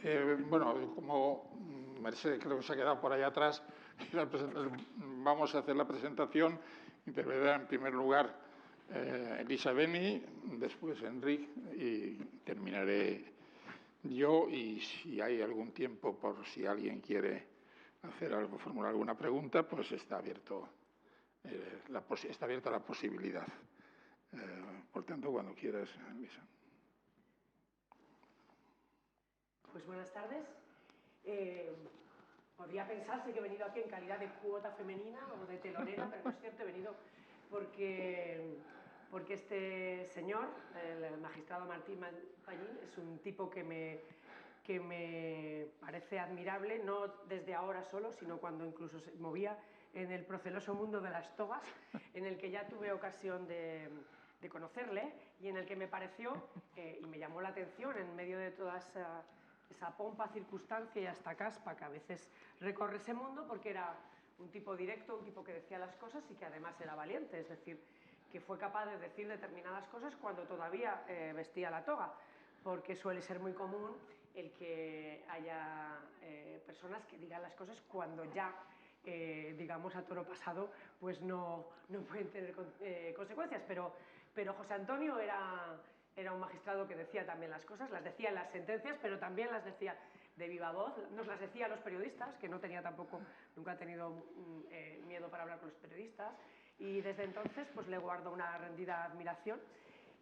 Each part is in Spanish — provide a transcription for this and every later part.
Bueno, como Merced creo que se ha quedado por ahí atrás, vamos a hacer la presentación. Intervendrá en primer lugar Elisa Beni, después Enric y terminaré yo. Y si hay algún tiempo, por si alguien quiere hacer algo, formular alguna pregunta, pues está abierta la posibilidad. Por tanto, cuando quieras, Elisa. Pues buenas tardes. Podría pensarse que he venido aquí en calidad de cuota femenina o de telonera, pero no es cierto, he venido porque este señor, el magistrado Martín Pallín, es un tipo que me parece admirable, no desde ahora solo, sino cuando incluso se movía en el proceloso mundo de las togas, en el que ya tuve ocasión de conocerle y en el que me pareció, y me llamó la atención en medio de toda esa pompa, circunstancia y hasta caspa que a veces recorre ese mundo, porque era un tipo directo, un tipo que decía las cosas y que además era valiente, es decir, que fue capaz de decir determinadas cosas cuando todavía vestía la toga, porque suele ser muy común el que haya personas que digan las cosas cuando ya, digamos, a toro pasado, pues no pueden tener consecuencias, pero José Antonio era un magistrado que decía también las cosas, las decía en las sentencias, pero también las decía de viva voz, nos las decía a los periodistas, que no tenía tampoco, nunca ha tenido miedo para hablar con los periodistas, y desde entonces pues le guardo una rendida admiración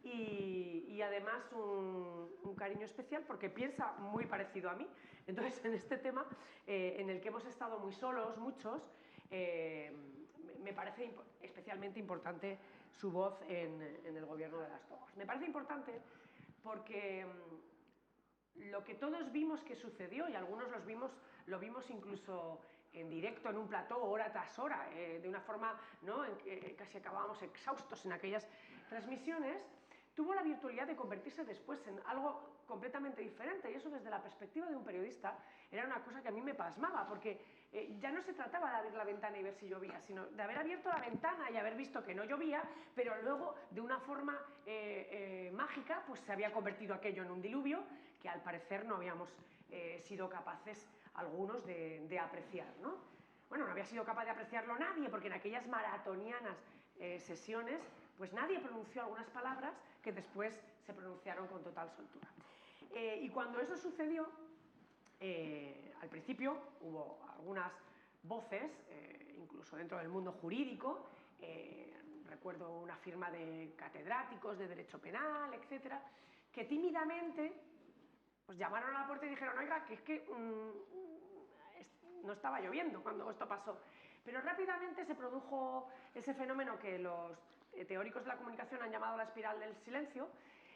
y además un cariño especial porque piensa muy parecido a mí. Entonces, en este tema, en el que hemos estado muy solos, muchos, me parece especialmente importante su voz en el gobierno de las togas. Me parece importante porque lo que todos vimos que sucedió, y algunos lo vimos incluso en directo, en un plató, hora tras hora, de una forma, ¿no?, en que casi acabábamos exhaustos en aquellas transmisiones, tuvo la virtualidad de convertirse después en algo completamente diferente, y eso desde la perspectiva de un periodista era una cosa que a mí me pasmaba, porque ya no se trataba de abrir la ventana y ver si llovía, sino de haber abierto la ventana y haber visto que no llovía, pero luego de una forma mágica pues se había convertido aquello en un diluvio que al parecer no habíamos sido capaces algunos de apreciar, ¿no? Bueno, no había sido capaz de apreciarlo nadie, porque en aquellas maratonianas sesiones pues nadie pronunció algunas palabras que después se pronunciaron con total soltura. Y cuando eso sucedió, al principio hubo algunas voces, incluso dentro del mundo jurídico, recuerdo una firma de catedráticos de derecho penal, etcétera, que tímidamente pues llamaron a la puerta y dijeron, oiga, que es que no estaba lloviendo cuando esto pasó. Pero rápidamente se produjo ese fenómeno que los teóricos de la comunicación han llamado la espiral del silencio,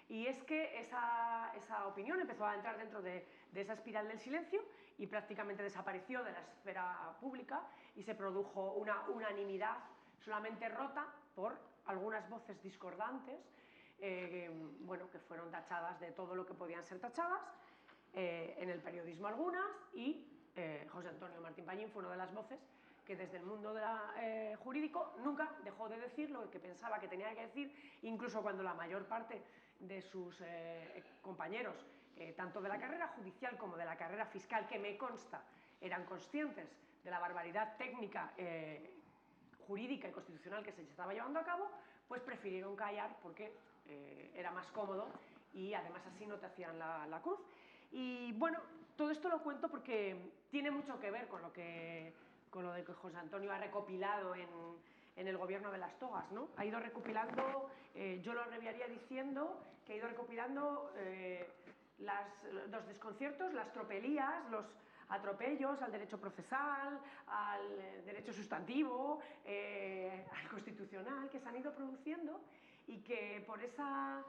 y es que esa opinión empezó a entrar dentro de esa espiral del silencio y prácticamente desapareció de la esfera pública y se produjo una unanimidad solamente rota por algunas voces discordantes, bueno, que fueron tachadas de todo lo que podían ser tachadas, en el periodismo algunas, y José Antonio Martín Pallín fue una de las voces que desde el mundo jurídico nunca dejó de decir lo que pensaba que tenía que decir, incluso cuando la mayor parte de sus compañeros, tanto de la carrera judicial como de la carrera fiscal, que me consta, eran conscientes de la barbaridad técnica, jurídica y constitucional que se estaba llevando a cabo, pues prefirieron callar porque era más cómodo y además así no te hacían la cruz. Y bueno, todo esto lo cuento porque tiene mucho que ver con lo de que José Antonio ha recopilado en el gobierno de las togas, ¿no? Ha ido recopilando, yo lo abreviaría diciendo que ha ido recopilando los desconciertos, las tropelías, los atropellos al derecho procesal, al derecho sustantivo, al constitucional, que se han ido produciendo y que por esa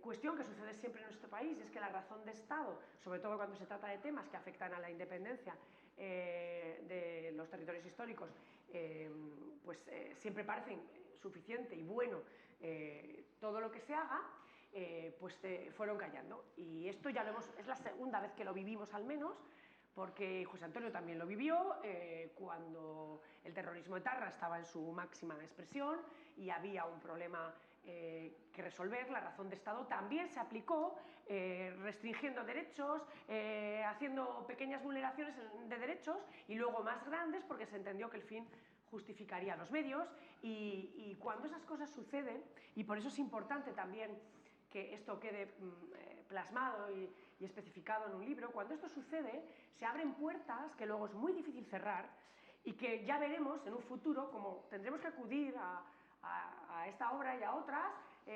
cuestión que sucede siempre en nuestro país, es que la razón de Estado, sobre todo cuando se trata de temas que afectan a la independencia de los territorios históricos, pues siempre parecen suficiente y bueno todo lo que se haga, pues fueron callando. Y esto ya es la segunda vez que lo vivimos al menos, porque José Antonio también lo vivió cuando el terrorismo etarra estaba en su máxima expresión y había un problema que resolver. La razón de Estado también se aplicó restringiendo derechos, haciendo pequeñas vulneraciones de derechos y luego más grandes porque se entendió que el fin justificaría los medios y cuando esas cosas suceden, y por eso es importante también que esto quede plasmado y especificado en un libro, cuando esto sucede se abren puertas que luego es muy difícil cerrar y que ya veremos en un futuro como tendremos que acudir a esta obra y a otras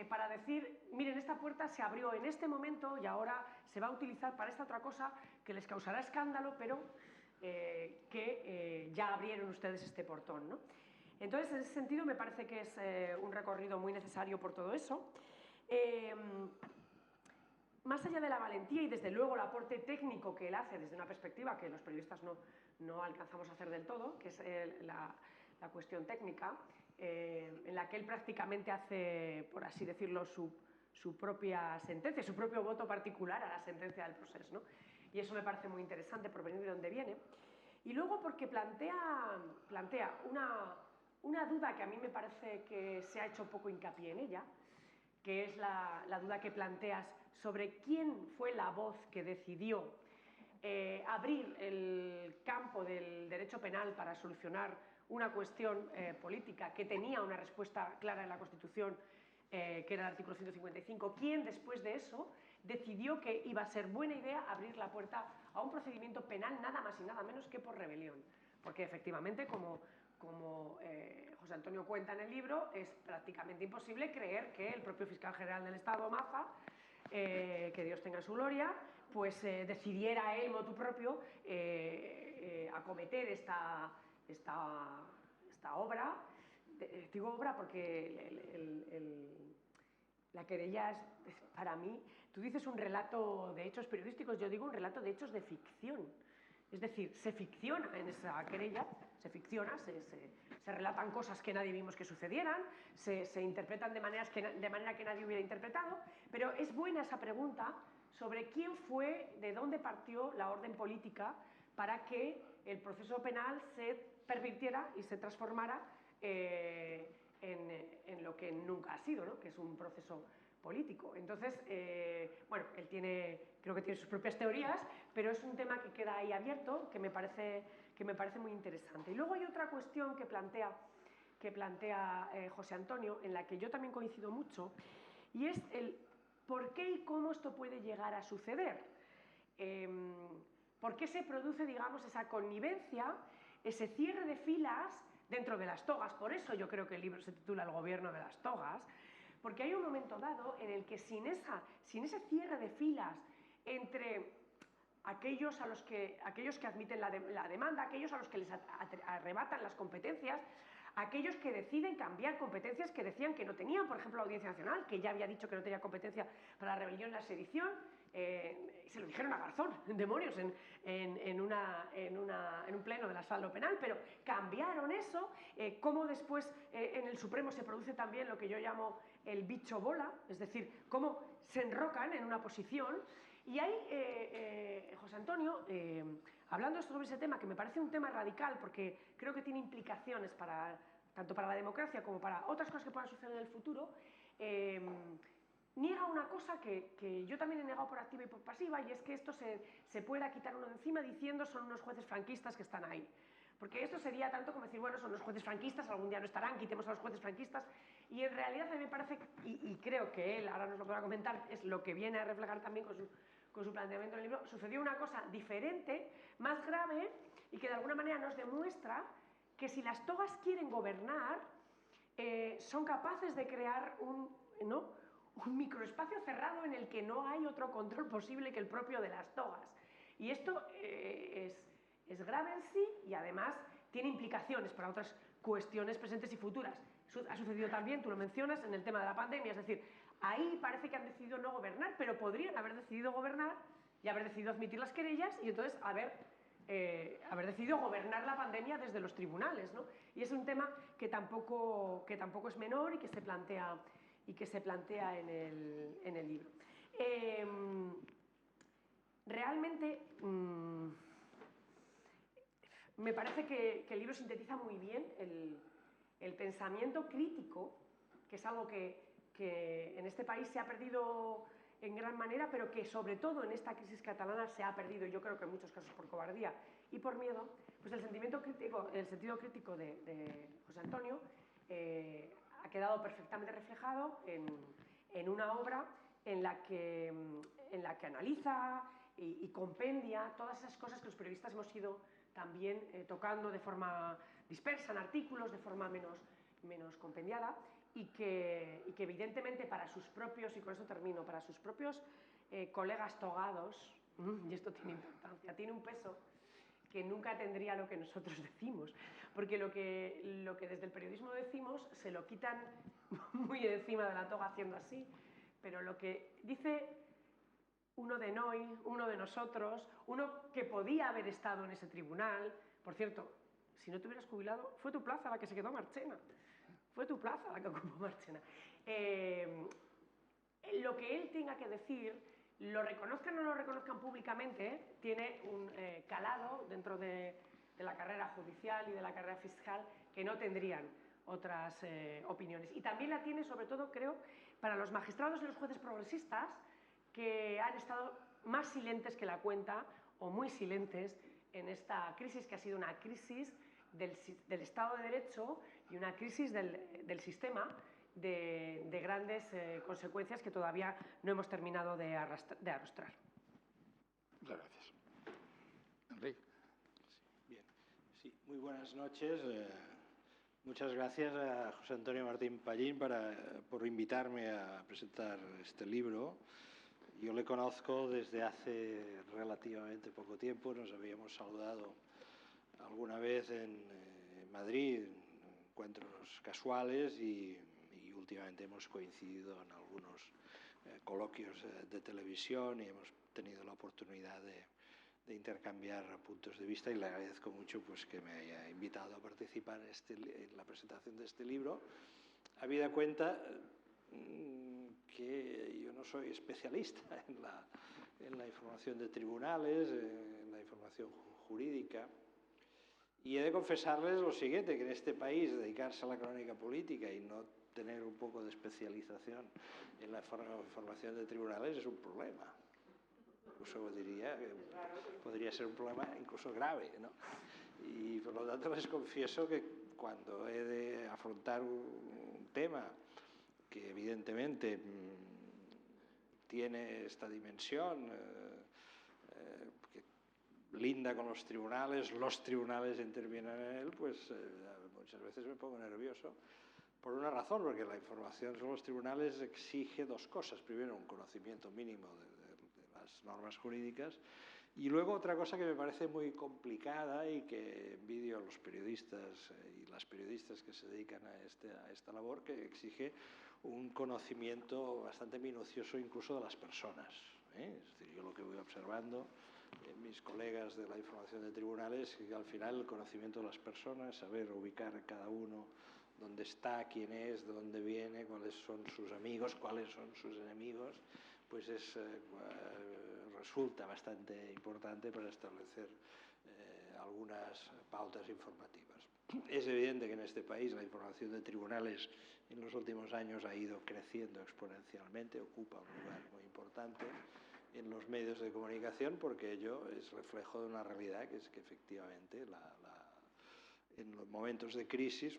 para decir, miren, esta puerta se abrió en este momento y ahora se va a utilizar para esta otra cosa que les causará escándalo, pero que ya abrieron ustedes este portón, ¿no? Entonces, en ese sentido, me parece que es un recorrido muy necesario por todo eso. Más allá de la valentía y, desde luego, el aporte técnico que él hace desde una perspectiva que los periodistas no alcanzamos a hacer del todo, que es la cuestión técnica, en la que él prácticamente hace, por así decirlo, su propia sentencia, su propio voto particular a la sentencia del proceso, ¿no? Y eso me parece muy interesante por venir de donde viene. Y luego porque plantea una duda que a mí me parece que se ha hecho poco hincapié en ella, que es la duda que planteas sobre quién fue la voz que decidió abrir el campo del derecho penal para solucionar una cuestión política que tenía una respuesta clara en la Constitución, que era el artículo 155, quién después de eso decidió que iba a ser buena idea abrir la puerta a un procedimiento penal nada más y nada menos que por rebelión. Porque efectivamente, como José Antonio cuenta en el libro, es prácticamente imposible creer que el propio fiscal general del Estado, Maza, que Dios tenga su gloria, pues decidiera él motu propio acometer esta obra. Digo obra porque la querella es, para mí, tú dices un relato de hechos periodísticos, yo digo un relato de hechos de ficción. Es decir, se ficciona en esa querella, se ficciona, se relatan cosas que nadie vimos que sucedieran, se interpretan de manera que nadie hubiera interpretado, pero es buena esa pregunta sobre quién fue, de dónde partió la orden política para que el proceso penal se pervirtiera y se transformara en lo que nunca ha sido, ¿no? Que es un proceso político. Entonces, bueno, él creo que tiene sus propias teorías, pero es un tema que queda ahí abierto, que me parece muy interesante. Y luego hay otra cuestión que plantea José Antonio, en la que yo también coincido mucho, y es el por qué y cómo esto puede llegar a suceder. ¿Por qué se produce, digamos, esa connivencia, ese cierre de filas dentro de las togas? Por eso yo creo que el libro se titula El gobierno de las togas, porque hay un momento dado en el que sin ese cierre de filas entre aquellos que admiten la demanda, aquellos a los que les arrebatan las competencias, aquellos que deciden cambiar competencias que decían que no tenían, por ejemplo la Audiencia Nacional, que ya había dicho que no tenía competencia para la rebelión y la sedición, se lo dijeron a Garzón, demonios, en un pleno de la Sala Penal, pero cambiaron eso, cómo después en el Supremo se produce también lo que yo llamo el bicho bola, es decir, cómo se enrocan en una posición. Y ahí, José Antonio, hablando sobre ese tema, que me parece un tema radical porque creo que tiene implicaciones tanto para la democracia como para otras cosas que puedan suceder en el futuro, niega una cosa que yo también he negado por activa y por pasiva, y es que esto se pueda quitar uno de encima diciendo son unos jueces franquistas que están ahí. Porque esto sería tanto como decir, bueno, son los jueces franquistas, algún día no estarán, quitemos a los jueces franquistas. Y en realidad a mí me parece, y creo que él, ahora nos lo podrá comentar, es lo que viene a reflejar también con su planteamiento en el libro, sucedió una cosa diferente, más grave, y que de alguna manera nos demuestra que si las togas quieren gobernar, son capaces de crear un microespacio cerrado en el que no hay otro control posible que el propio de las togas. Y esto es grave en sí y además tiene implicaciones para otras cuestiones presentes y futuras. Ha sucedido también, tú lo mencionas, en el tema de la pandemia, es decir, ahí parece que han decidido no gobernar, pero podrían haber decidido gobernar y haber decidido admitir las querellas y entonces haber decidido gobernar la pandemia desde los tribunales, ¿no? Y es un tema que tampoco es menor y que se plantea en el libro. Realmente me parece que el libro sintetiza muy bien el pensamiento crítico, que es algo que que en este país se ha perdido en gran manera, pero que sobre todo en esta crisis catalana se ha perdido, yo creo que en muchos casos por cobardía y por miedo, pues el sentido crítico de José Antonio ha quedado perfectamente reflejado en una obra en la que analiza y compendia todas esas cosas que los periodistas hemos ido también tocando de forma dispersa en artículos, de forma menos compendiada, y que evidentemente para sus propios, y con esto termino, para sus propios colegas togados, y esto tiene importancia, tiene un peso que nunca tendría lo que nosotros decimos, porque lo que desde el periodismo decimos se lo quitan muy encima de la toga haciendo así, pero lo que dice uno de Noy, uno de nosotros, uno que podía haber estado en ese tribunal, por cierto, si no te hubieras jubilado, fue tu plaza la que se quedó Marchena. Fue tu plaza la que ocupó Marchena. Lo que él tenga que decir, lo reconozcan o no lo reconozcan públicamente, tiene un calado dentro de la carrera judicial y de la carrera fiscal que no tendrían otras opiniones. Y también la tiene, sobre todo, creo, para los magistrados y los jueces progresistas que han estado más silentes que la cuenta o muy silentes en esta crisis, que ha sido una crisis del Estado de Derecho y una crisis del sistema de grandes consecuencias que todavía no hemos terminado de arrostrar. Muchas gracias. Enrique. Bien, sí, muy buenas noches. Muchas gracias a José Antonio Martín Pallín por invitarme a presentar este libro. Yo le conozco desde hace relativamente poco tiempo. Nos habíamos saludado alguna vez en Madrid, en encuentros casuales, y últimamente hemos coincidido en algunos coloquios de televisión y hemos tenido la oportunidad de intercambiar puntos de vista, y le agradezco mucho pues, que me haya invitado a participar en la presentación de este libro. Habida cuenta que yo no soy especialista en la información de tribunales, en la información jurídica, y he de confesarles lo siguiente, que en este país dedicarse a la crónica política y no tener un poco de especialización en la información de tribunales es un problema. Incluso diría que podría ser un problema incluso grave, ¿no? Y por lo tanto les confieso que cuando he de afrontar un tema que evidentemente tiene esta dimensión, que linda con los tribunales intervienen en él, pues muchas veces me pongo nervioso. Por una razón, porque la información sobre los tribunales exige dos cosas. Primero, un conocimiento mínimo de las normas jurídicas, y luego otra cosa que me parece muy complicada y que envidio a los periodistas y las periodistas que se dedican a esta labor, que exige un conocimiento bastante minucioso incluso de las personas. Es decir, yo lo que voy observando en mis colegas de la información de tribunales es que al final el conocimiento de las personas, saber ubicar a cada uno, dónde está, quién es, de dónde viene, cuáles son sus amigos, cuáles son sus enemigos, pues resulta bastante importante para establecer algunas pautas informativas. Es evidente que en este país la información de tribunales en los últimos años ha ido creciendo exponencialmente, ocupa un lugar muy importante en los medios de comunicación, porque ello es reflejo de una realidad, que es que efectivamente en los momentos de crisis,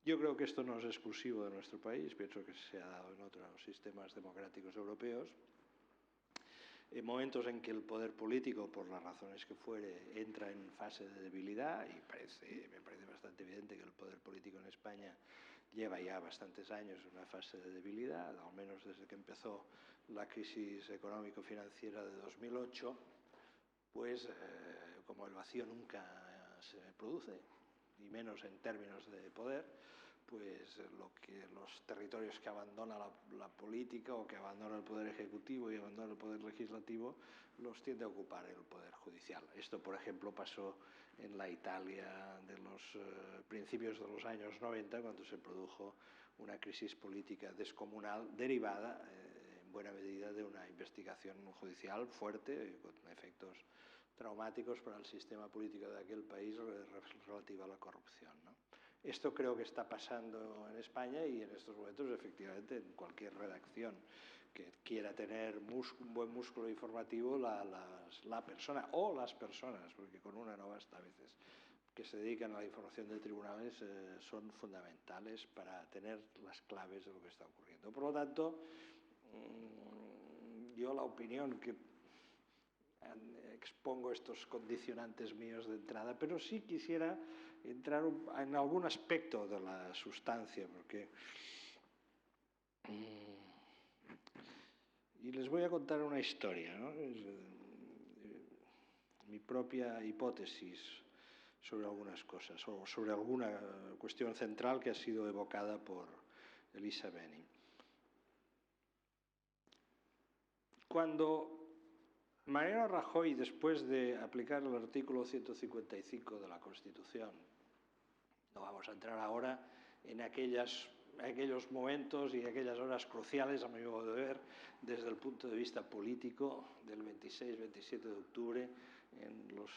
yo creo que esto no es exclusivo de nuestro país, pienso que se ha dado en otros sistemas democráticos europeos, en momentos en que el poder político, por las razones que fuere, entra en fase de debilidad, y me parece bastante evidente que el poder político en España lleva ya bastantes años en una fase de debilidad, al menos desde que empezó la crisis económico-financiera de 2008, pues como el vacío nunca se produce, y menos en términos de poder, pues los territorios que abandona la política o que abandona el poder ejecutivo y abandona el poder legislativo los tiende a ocupar el poder judicial. Esto, por ejemplo, pasó en la Italia de los principios de los años 90, cuando se produjo una crisis política descomunal derivada en buena medida de una investigación judicial fuerte con efectos traumáticos para el sistema político de aquel país relativa a la corrupción, ¿no? Esto creo que está pasando en España y en estos momentos, efectivamente, en cualquier redacción que quiera tener un buen músculo informativo, la persona o las personas, porque con una no basta a veces, que se dedican a la información de tribunales son fundamentales para tener las claves de lo que está ocurriendo. Por lo tanto, yo la opinión que expongo estos condicionantes míos de entrada, pero sí quisiera entrar en algún aspecto de la sustancia, porque... Y les voy a contar una historia, ¿no? Mi propia hipótesis sobre algunas cosas, o sobre alguna cuestión central que ha sido evocada por Elisa Beni. Cuando Mariano Rajoy, después de aplicar el artículo 155 de la Constitución, no vamos a entrar ahora en aquellos momentos y aquellas horas cruciales, a mi modo de ver, desde el punto de vista político, del 26-27 de octubre, en las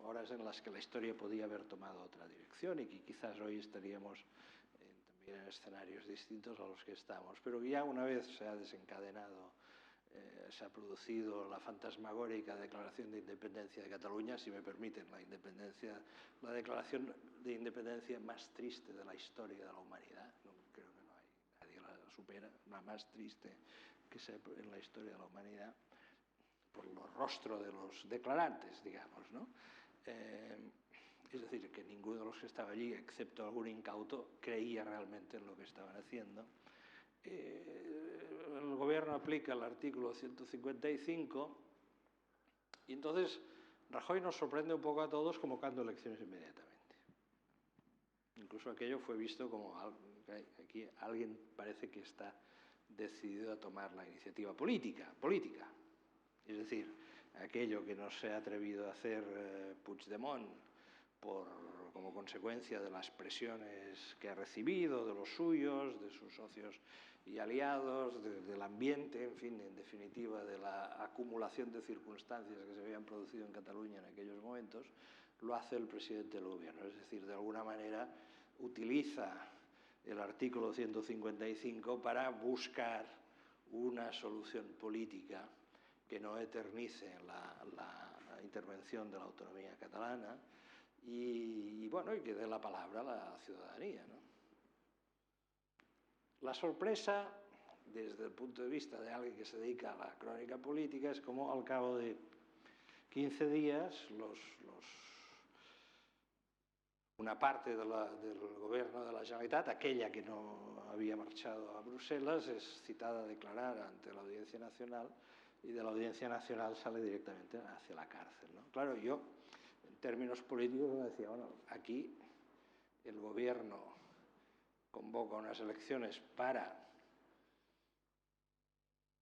horas en las que la historia podía haber tomado otra dirección y que quizás hoy estaríamos también en escenarios distintos a los que estamos. Pero ya una vez se ha desencadenado, se ha producido la fantasmagórica declaración de independencia de Cataluña, si me permiten, la declaración de independencia más triste de la historia de la humanidad. Creo que no hay, nadie la supera, la más triste que sea en la historia de la humanidad, por los rostros de los declarantes, digamos, ¿no? Es decir, que ninguno de los que estaba allí, excepto algún incauto, creía realmente en lo que estaban haciendo. El gobierno aplica el artículo 155 y entonces Rajoy nos sorprende un poco a todos convocando elecciones inmediatamente. Incluso aquello fue visto como aquí alguien parece que está decidido a tomar la iniciativa política. Es decir, aquello que no se ha atrevido a hacer Puigdemont como consecuencia de las presiones que ha recibido, de los suyos, de sus socios y aliados, del ambiente, en fin, en definitiva, de la acumulación de circunstancias que se habían producido en Cataluña en aquellos momentos, lo hace el presidente del gobierno. Es decir, de alguna manera utiliza el artículo 155 para buscar una solución política que no eternice la intervención de la autonomía catalana y bueno, y que dé la palabra a la ciudadanía, ¿no? La sorpresa, desde el punto de vista de alguien que se dedica a la crónica política, es como al cabo de 15 días una parte del gobierno de la Generalitat, aquella que no había marchado a Bruselas, es citada a declarar ante la Audiencia Nacional y de la Audiencia Nacional sale directamente hacia la cárcel, ¿no? Claro, yo, en términos políticos, me decía, bueno, aquí el gobierno convoca unas elecciones para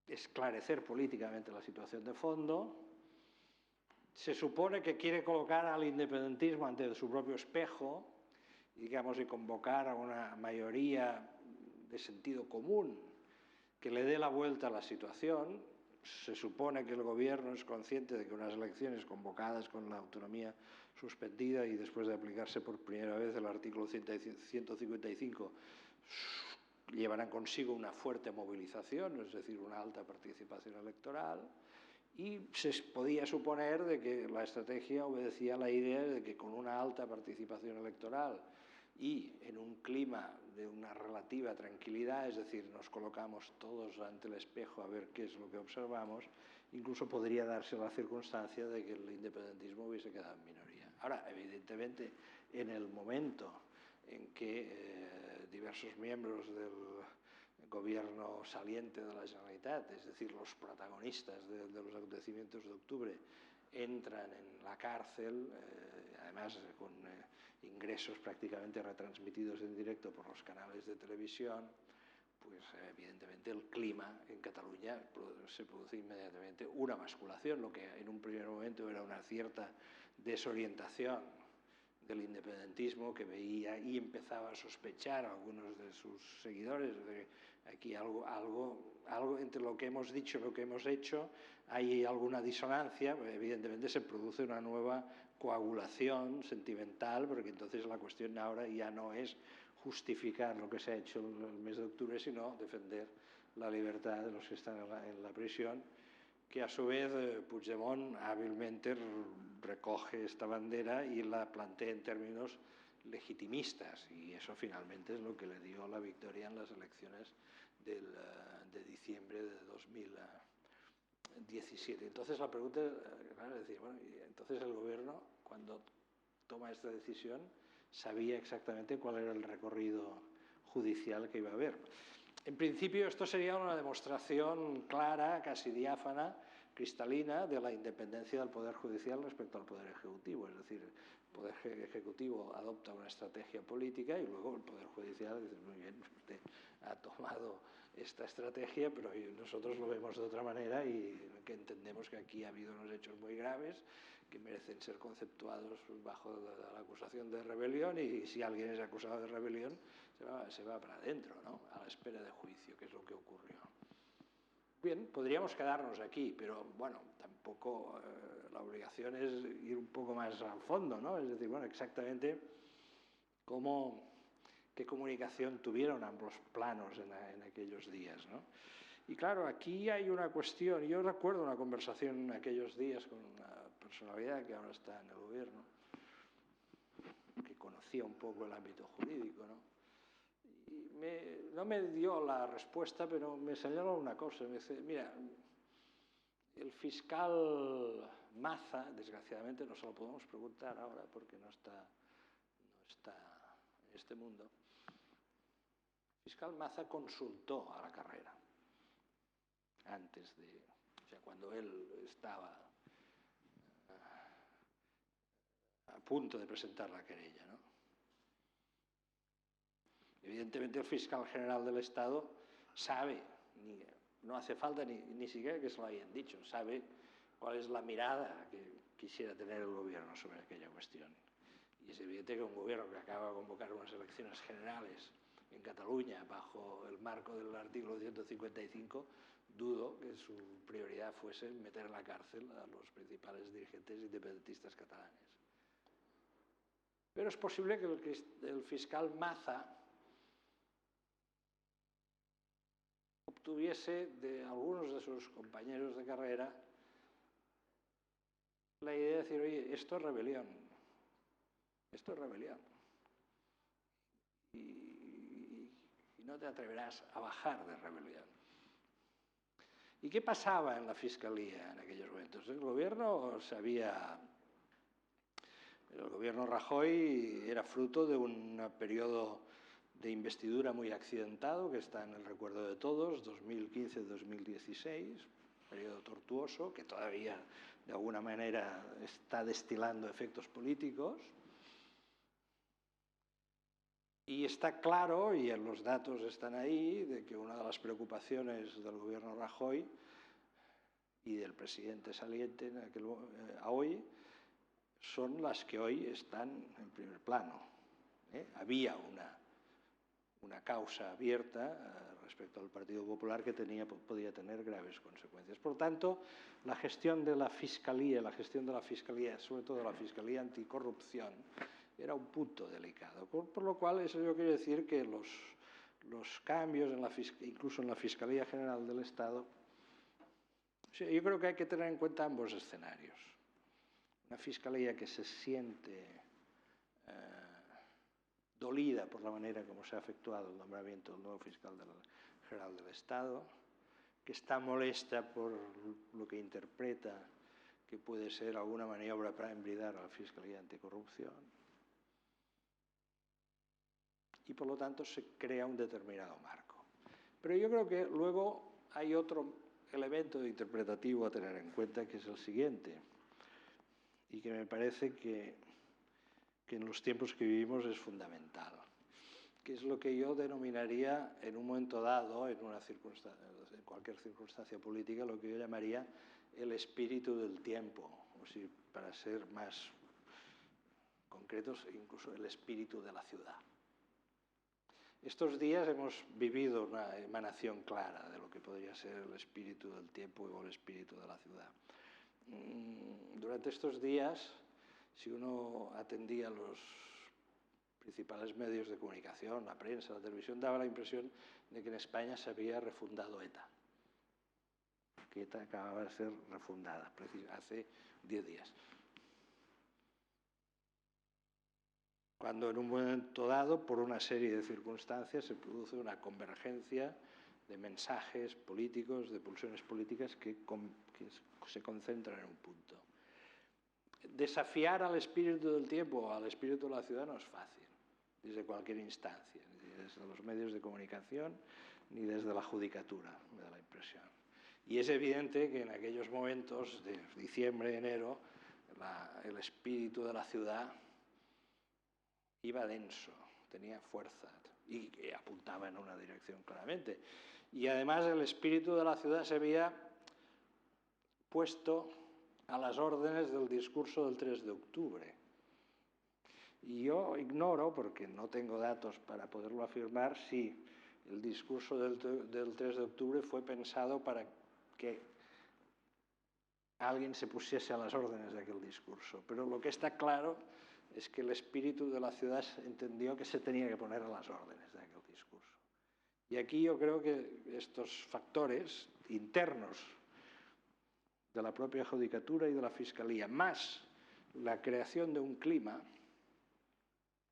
esclarecer políticamente la situación de fondo. Se supone que quiere colocar al independentismo ante su propio espejo, digamos, y convocar a una mayoría de sentido común que le dé la vuelta a la situación. Se supone que el gobierno es consciente de que unas elecciones convocadas con la autonomía suspendida y después de aplicarse por primera vez el artículo 155 llevarán consigo una fuerte movilización, es decir, una alta participación electoral, y se podía suponer de que la estrategia obedecía a la idea de que con una alta participación electoral y en un clima de una relativa tranquilidad, es decir, nos colocamos todos ante el espejo a ver qué es lo que observamos, incluso podría darse la circunstancia de que el independentismo hubiese quedado en minoría. Ahora, evidentemente, en el momento en que diversos miembros del gobierno saliente de la Generalitat, es decir, los protagonistas de los acontecimientos de octubre, entran en la cárcel, además con ingresos prácticamente retransmitidos en directo por los canales de televisión, pues evidentemente el clima en Cataluña se produce inmediatamente una basculación, lo que en un primer momento era una cierta desorientación del independentismo que veía y empezaba a sospechar a algunos de sus seguidores de aquí algo entre lo que hemos dicho y lo que hemos hecho, hay alguna disonancia, evidentemente se produce una nueva coagulación sentimental, porque entonces la cuestión ahora ya no es justificar lo que se ha hecho el mes de octubre, sino defender la libertad de los que están en la prisión, que a su vez Puigdemont hábilmente recoge esta bandera y la plantea en términos legitimistas, y eso finalmente es lo que le dio la victoria en las elecciones de diciembre de 2017. Entonces la pregunta es decir, bueno, entonces el gobierno, cuando toma esta decisión, sabía exactamente cuál era el recorrido judicial que iba a haber. En principio esto sería una demostración clara, casi diáfana, cristalina, de la independencia del Poder Judicial respecto al Poder Ejecutivo. Es decir, el Poder Ejecutivo adopta una estrategia política y luego el Poder Judicial dice, muy bien, usted ha tomado esta estrategia, pero nosotros lo vemos de otra manera y que entendemos que aquí ha habido unos hechos muy graves que merecen ser conceptuados bajo la acusación de rebelión, y si alguien es acusado de rebelión se va para adentro, ¿no?, a la espera de juicio, que es lo que ocurrió. Bien, podríamos quedarnos aquí, pero bueno, tampoco la obligación es ir un poco más al fondo, ¿no? Es decir, bueno, exactamente qué comunicación tuvieron ambos planos en aquellos días, ¿no? Y claro, aquí hay una cuestión. Yo recuerdo una conversación en aquellos días con una personalidad que ahora está en el gobierno, que conocía un poco el ámbito jurídico, ¿no? Y no me dio la respuesta, pero me señaló una cosa. Me dice, mira, el fiscal Maza, desgraciadamente no se lo podemos preguntar ahora porque no está en este mundo. El fiscal Maza consultó a la carrera antes de, o sea, cuando él estaba a punto de presentar la querella, ¿no? Evidentemente el fiscal general del Estado sabe, no hace falta ni siquiera que se lo hayan dicho, sabe cuál es la mirada que quisiera tener el gobierno sobre aquella cuestión. Y es evidente que un gobierno que acaba de convocar unas elecciones generales en Cataluña bajo el marco del artículo 155, dudo que su prioridad fuese meter en la cárcel a los principales dirigentes independentistas catalanes. Pero es posible que el fiscal Maza obtuviese de algunos de sus compañeros de carrera la idea de decir, oye, esto es rebelión, y no te atreverás a bajar de rebelión. ¿Y qué pasaba en la Fiscalía en aquellos momentos? El gobierno Rajoy era fruto de un periodo de investidura muy accidentado, que está en el recuerdo de todos, 2015-2016, periodo tortuoso, que todavía de alguna manera está destilando efectos políticos. Y está claro, y los datos están ahí, de que una de las preocupaciones del gobierno Rajoy y del presidente saliente hoy son las que hoy están en primer plano. Había una causa abierta respecto al Partido Popular que podía tener graves consecuencias. Por tanto, la gestión de la Fiscalía, sobre todo la Fiscalía Anticorrupción, era un punto delicado. Por lo cual, eso yo quiero decir que los cambios, incluso en la Fiscalía General del Estado, yo creo que hay que tener en cuenta ambos escenarios. Una Fiscalía que se siente dolida por la manera como se ha efectuado el nombramiento del nuevo fiscal general del Estado, que está molesta por lo que interpreta que puede ser alguna maniobra para embridar a la Fiscalía Anticorrupción. Y por lo tanto se crea un determinado marco. Pero yo creo que luego hay otro elemento interpretativo a tener en cuenta, que es el siguiente, y que me parece que en los tiempos que vivimos es fundamental, que es lo que yo denominaría en un momento dado, en cualquier circunstancia política, lo que yo llamaría el espíritu del tiempo, o si para ser más concretos, incluso el espíritu de la ciudad. Estos días hemos vivido una emanación clara de lo que podría ser el espíritu del tiempo o el espíritu de la ciudad. Durante estos días Si uno atendía los principales medios de comunicación, la prensa, la televisión, daba la impresión de que en España se había refundado ETA, que ETA acababa de ser refundada hace 10 días. Cuando en un momento dado, por una serie de circunstancias, se produce una convergencia de mensajes políticos, de pulsiones políticas que se concentran en un punto. Desafiar al espíritu del tiempo, al espíritu de la ciudad, no es fácil, desde cualquier instancia, ni desde los medios de comunicación, ni desde la judicatura, me da la impresión. Y es evidente que en aquellos momentos de diciembre, enero, el espíritu de la ciudad iba denso, tenía fuerza y apuntaba en una dirección claramente. Y además el espíritu de la ciudad se había puesto a las órdenes del discurso del 3 de octubre. Y yo ignoro, porque no tengo datos para poderlo afirmar, si el discurso del 3 de octubre fue pensado para que alguien se pusiese a las órdenes de aquel discurso. Pero lo que está claro es que el espíritu de la ciudad entendió que se tenía que poner a las órdenes de aquel discurso. Y aquí yo creo que estos factores internos de la propia judicatura y de la Fiscalía, más la creación de un clima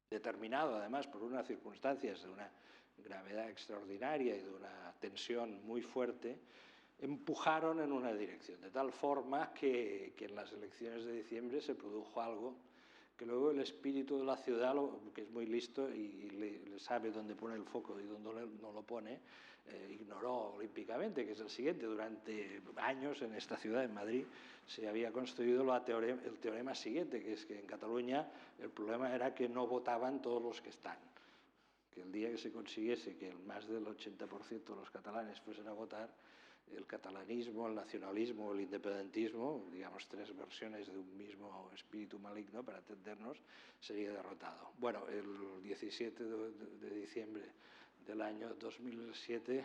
determinado además por unas circunstancias de una gravedad extraordinaria y de una tensión muy fuerte, empujaron en una dirección, de tal forma que en las elecciones de diciembre se produjo algo que luego el espíritu de la ciudad, que es muy listo y le sabe dónde pone el foco y dónde no lo pone, ignoró olímpicamente, que es el siguiente. Durante años en esta ciudad, en Madrid, se había construido el teorema siguiente, que es que en Cataluña el problema era que no votaban todos los que están. Que el día que se consiguiese que más del 80% de los catalanes fuesen a votar, el catalanismo, el nacionalismo, el independentismo, digamos 3 versiones de un mismo espíritu maligno, para entendernos, sería derrotado. Bueno, el 17 de diciembre del año 2017,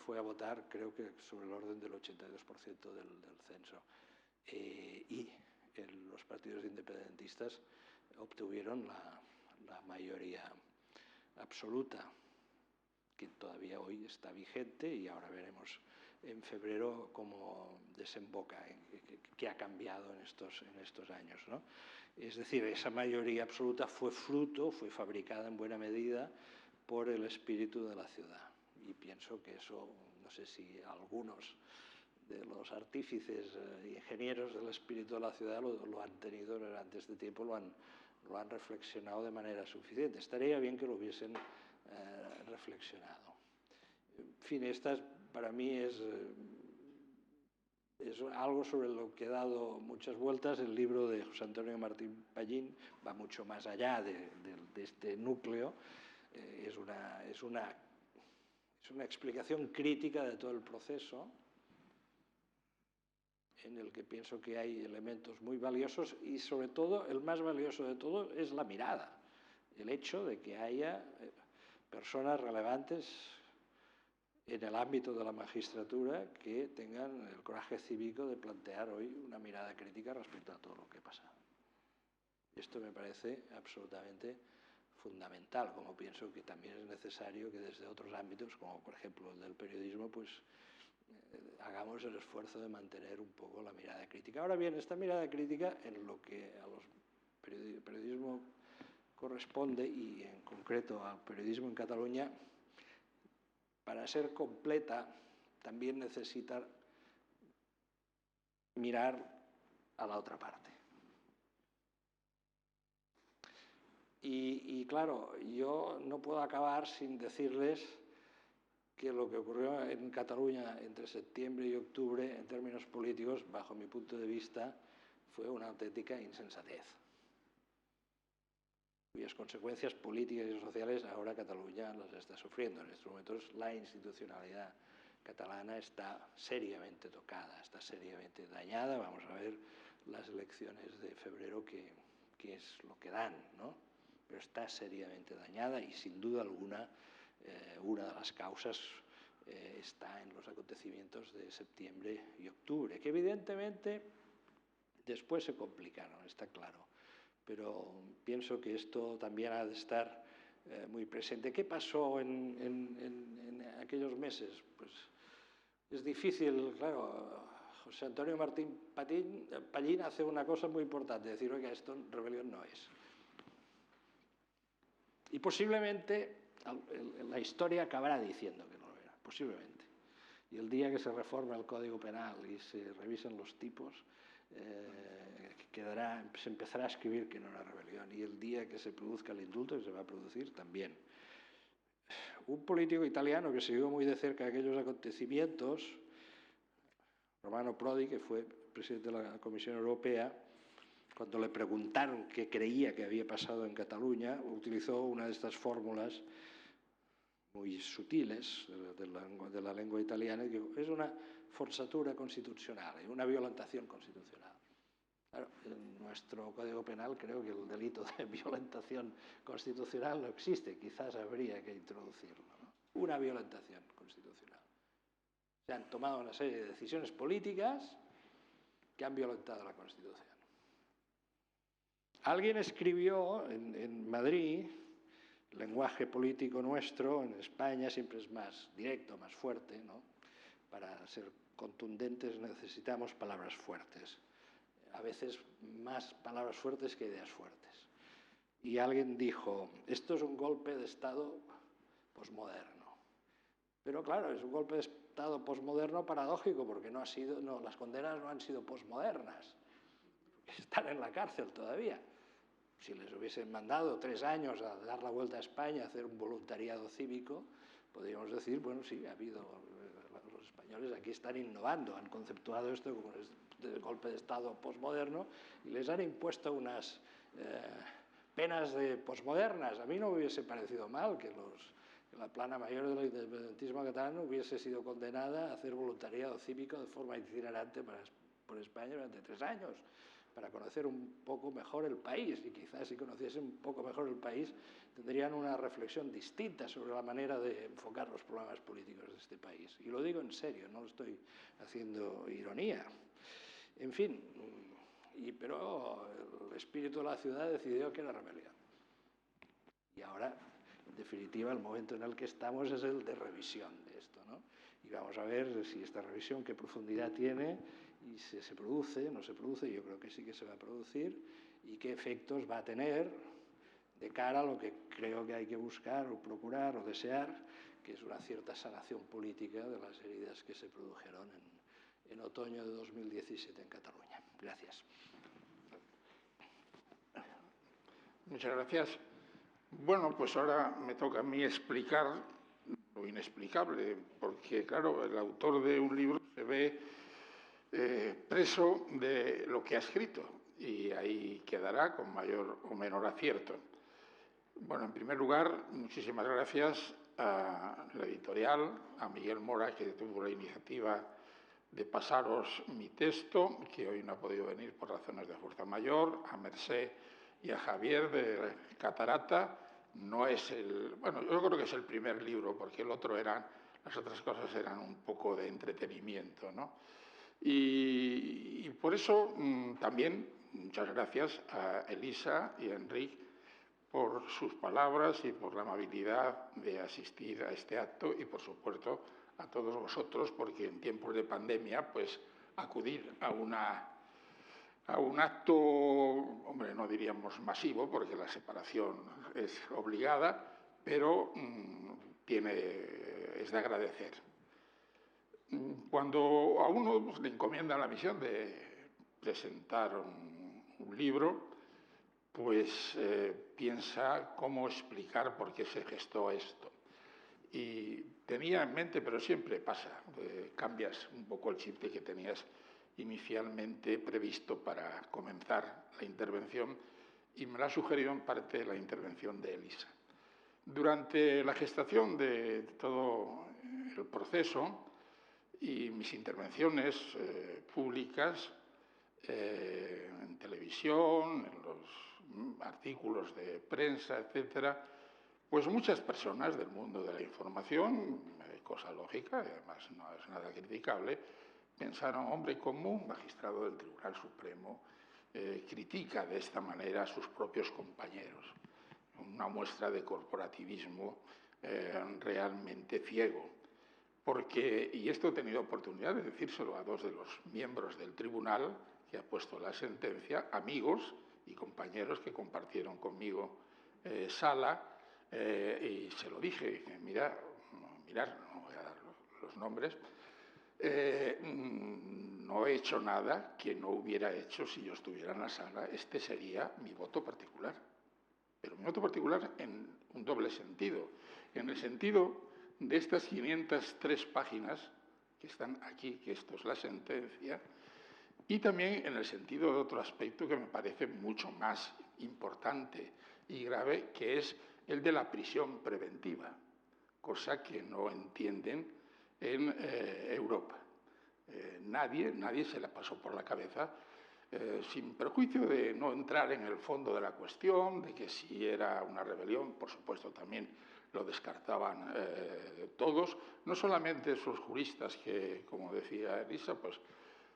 fue a votar, creo que sobre el orden del 82% del censo. Y los partidos independentistas obtuvieron la mayoría absoluta, que todavía hoy está vigente, y ahora veremos en febrero cómo desemboca, qué ha cambiado en estos años, ¿no? Es decir, esa mayoría absoluta fue fabricada en buena medida por el espíritu de la ciudad. Y pienso que eso, no sé si algunos de los artífices ingenieros del espíritu de la ciudad lo han tenido durante este tiempo, lo han reflexionado de manera suficiente. Estaría bien que lo hubiesen reflexionado. En fin, esta para mí es algo sobre lo que he dado muchas vueltas. El libro de José Antonio Martín Pallín va mucho más allá de este núcleo. Es una explicación crítica de todo el proceso, en el que pienso que hay elementos muy valiosos, y sobre todo, el más valioso de todo es la mirada. El hecho de que haya personas relevantes en el ámbito de la magistratura que tengan el coraje cívico de plantear hoy una mirada crítica respecto a todo lo que pasa. Esto me parece absolutamente fundamental, como pienso que también es necesario que desde otros ámbitos, como por ejemplo el del periodismo, pues hagamos el esfuerzo de mantener un poco la mirada crítica. Ahora bien, esta mirada crítica, en lo que a los periodismo corresponde, y en concreto al periodismo en Cataluña, para ser completa también necesita mirar a la otra parte. Y claro, yo no puedo acabar sin decirles que lo que ocurrió en Cataluña entre septiembre y octubre, en términos políticos, bajo mi punto de vista, fue una auténtica insensatez, cuyas consecuencias políticas y sociales ahora Cataluña las está sufriendo. En estos momentos la institucionalidad catalana está seriamente tocada, está seriamente dañada. Vamos a ver las elecciones de febrero qué es lo que dan, ¿no? Pero está seriamente dañada, y sin duda alguna una de las causas está en los acontecimientos de septiembre y octubre, que evidentemente Después se complicaron, está claro, pero pienso que esto también ha de estar muy presente. ¿Qué pasó en aquellos meses? Pues es difícil, claro. José Antonio Martín Pallín hace una cosa muy importante, decir, oiga, esto rebelión no es. Y posiblemente la historia acabará diciendo que no lo era, posiblemente. Y el día que se reforme el Código Penal y se revisen los tipos, se empezará a escribir que no era rebelión. Y el día que se produzca el indulto, que se va a producir, también. Un político italiano que siguió muy de cerca aquellos acontecimientos, Romano Prodi, que fue presidente de la Comisión Europea, cuando le preguntaron qué creía que había pasado en Cataluña, utilizó una de estas fórmulas muy sutiles de la lengua italiana, y dijo, es una forzatura constitucional, una violentación constitucional. Claro, en nuestro Código Penal creo que el delito de violentación constitucional no existe, quizás habría que introducirlo, ¿no? Una violentación constitucional. Se han tomado una serie de decisiones políticas que han violentado la Constitución. Alguien escribió en Madrid, el lenguaje político nuestro en España siempre es más directo, más fuerte, ¿no? Para ser contundentes necesitamos palabras fuertes. A veces más palabras fuertes que ideas fuertes. Y alguien dijo, esto es un golpe de Estado posmoderno. Pero claro, es un golpe de Estado posmoderno paradójico, porque las condenas no han sido posmodernas. Están en la cárcel todavía. Si les hubiesen mandado 3 años a dar la vuelta a España, a hacer un voluntariado cívico, podríamos decir, bueno, sí, los españoles aquí están innovando, han conceptuado esto como el golpe de Estado posmoderno y les han impuesto unas penas posmodernas. A mí no me hubiese parecido mal que la plana mayor del independentismo catalán hubiese sido condenada a hacer voluntariado cívico de forma itinerante por España durante 3 años, para conocer un poco mejor el país, y quizás si conociesen un poco mejor el país tendrían una reflexión distinta sobre la manera de enfocar los problemas políticos de este país. Y lo digo en serio, no lo estoy haciendo ironía. En fin, pero el espíritu de la ciudad decidió que era rebelión. Y ahora, en definitiva, el momento en el que estamos es el de revisión de esto, ¿no? Y vamos a ver si esta revisión, qué profundidad tiene, y si se produce, no se produce, yo creo que sí que se va a producir, y qué efectos va a tener de cara a lo que creo que hay que buscar o procurar o desear, que es una cierta sanación política de las heridas que se produjeron en otoño de 2017 en Cataluña. Gracias. Muchas gracias. Bueno, pues ahora me toca a mí explicar lo inexplicable, porque claro, el autor de un libro se ve preso de lo que ha escrito y ahí quedará con mayor o menor acierto. Bueno, en primer lugar, muchísimas gracias a la editorial, a Miguel Mora, que tuvo la iniciativa de pasaros mi texto, que hoy no ha podido venir por razones de fuerza mayor, a Mercé y a Javier de Catarata. No es bueno, yo creo que es el primer libro, porque las otras cosas eran un poco de entretenimiento, ¿no? Y por eso también muchas gracias a Elisa y a Enrique por sus palabras y por la amabilidad de asistir a este acto, y por supuesto a todos vosotros, porque en tiempos de pandemia pues acudir a un acto, hombre, no diríamos masivo, porque la separación es obligada, pero es de agradecer. Cuando a uno le encomiendan la misión de presentar un libro, pues piensa cómo explicar por qué se gestó esto. Y tenía en mente, pero siempre pasa, cambias un poco el chip que tenías inicialmente previsto para comenzar la intervención, y me lo ha sugerido en parte la intervención de Elisa. Durante la gestación de todo el proceso y mis intervenciones públicas en televisión, en los artículos de prensa, etcétera, pues muchas personas del mundo de la información, cosa lógica, y además no es nada criticable, pensaron, hombre, ¿cómo un magistrado del Tribunal Supremo critica de esta manera a sus propios compañeros. Una muestra de corporativismo realmente ciego. Porque, y esto he tenido oportunidad de decírselo a dos de los miembros del tribunal que ha puesto la sentencia, amigos y compañeros que compartieron conmigo sala, y se lo dije, mirad, no voy a dar los nombres, no he hecho nada que no hubiera hecho si yo estuviera en la sala, este sería mi voto particular. Pero mi voto particular en un doble sentido, en el sentido de estas 503 páginas que están aquí, que esto es la sentencia, y también en el sentido de otro aspecto que me parece mucho más importante y grave, que es el de la prisión preventiva, cosa que no entienden en Europa. Nadie se la pasó por la cabeza, sin perjuicio de no entrar en el fondo de la cuestión, de que si era una rebelión, por supuesto también lo descartaban todos, no solamente esos juristas que, como decía Elisa, pues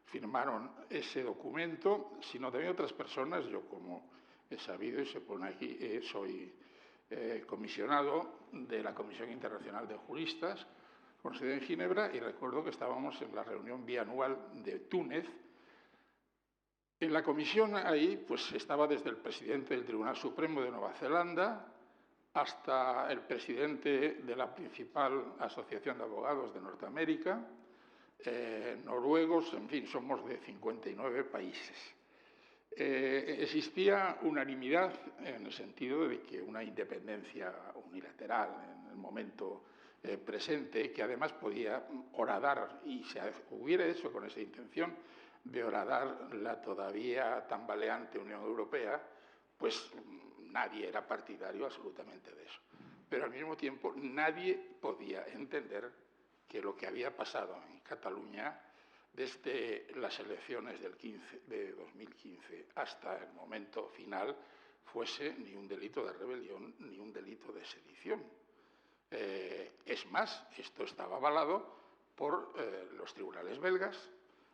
firmaron ese documento, sino también otras personas. Yo, como he sabido y se pone aquí, soy comisionado de la Comisión Internacional de Juristas, con sede en Ginebra, y recuerdo que estábamos en la reunión bianual de Túnez. En la comisión ahí pues estaba desde el presidente del Tribunal Supremo de Nueva Zelanda hasta el presidente de la principal asociación de abogados de Norteamérica, noruegos, en fin, somos de 59 países. Existía unanimidad en el sentido de que una independencia unilateral en el momento presente, que además podía horadar, y se hubiera hecho con esa intención de horadar la todavía tambaleante Unión Europea, pues nadie era partidario absolutamente de eso. Pero al mismo tiempo nadie podía entender que lo que había pasado en Cataluña desde las elecciones de 2015 hasta el momento final fuese ni un delito de rebelión ni un delito de sedición. Es más, esto estaba avalado por los tribunales belgas,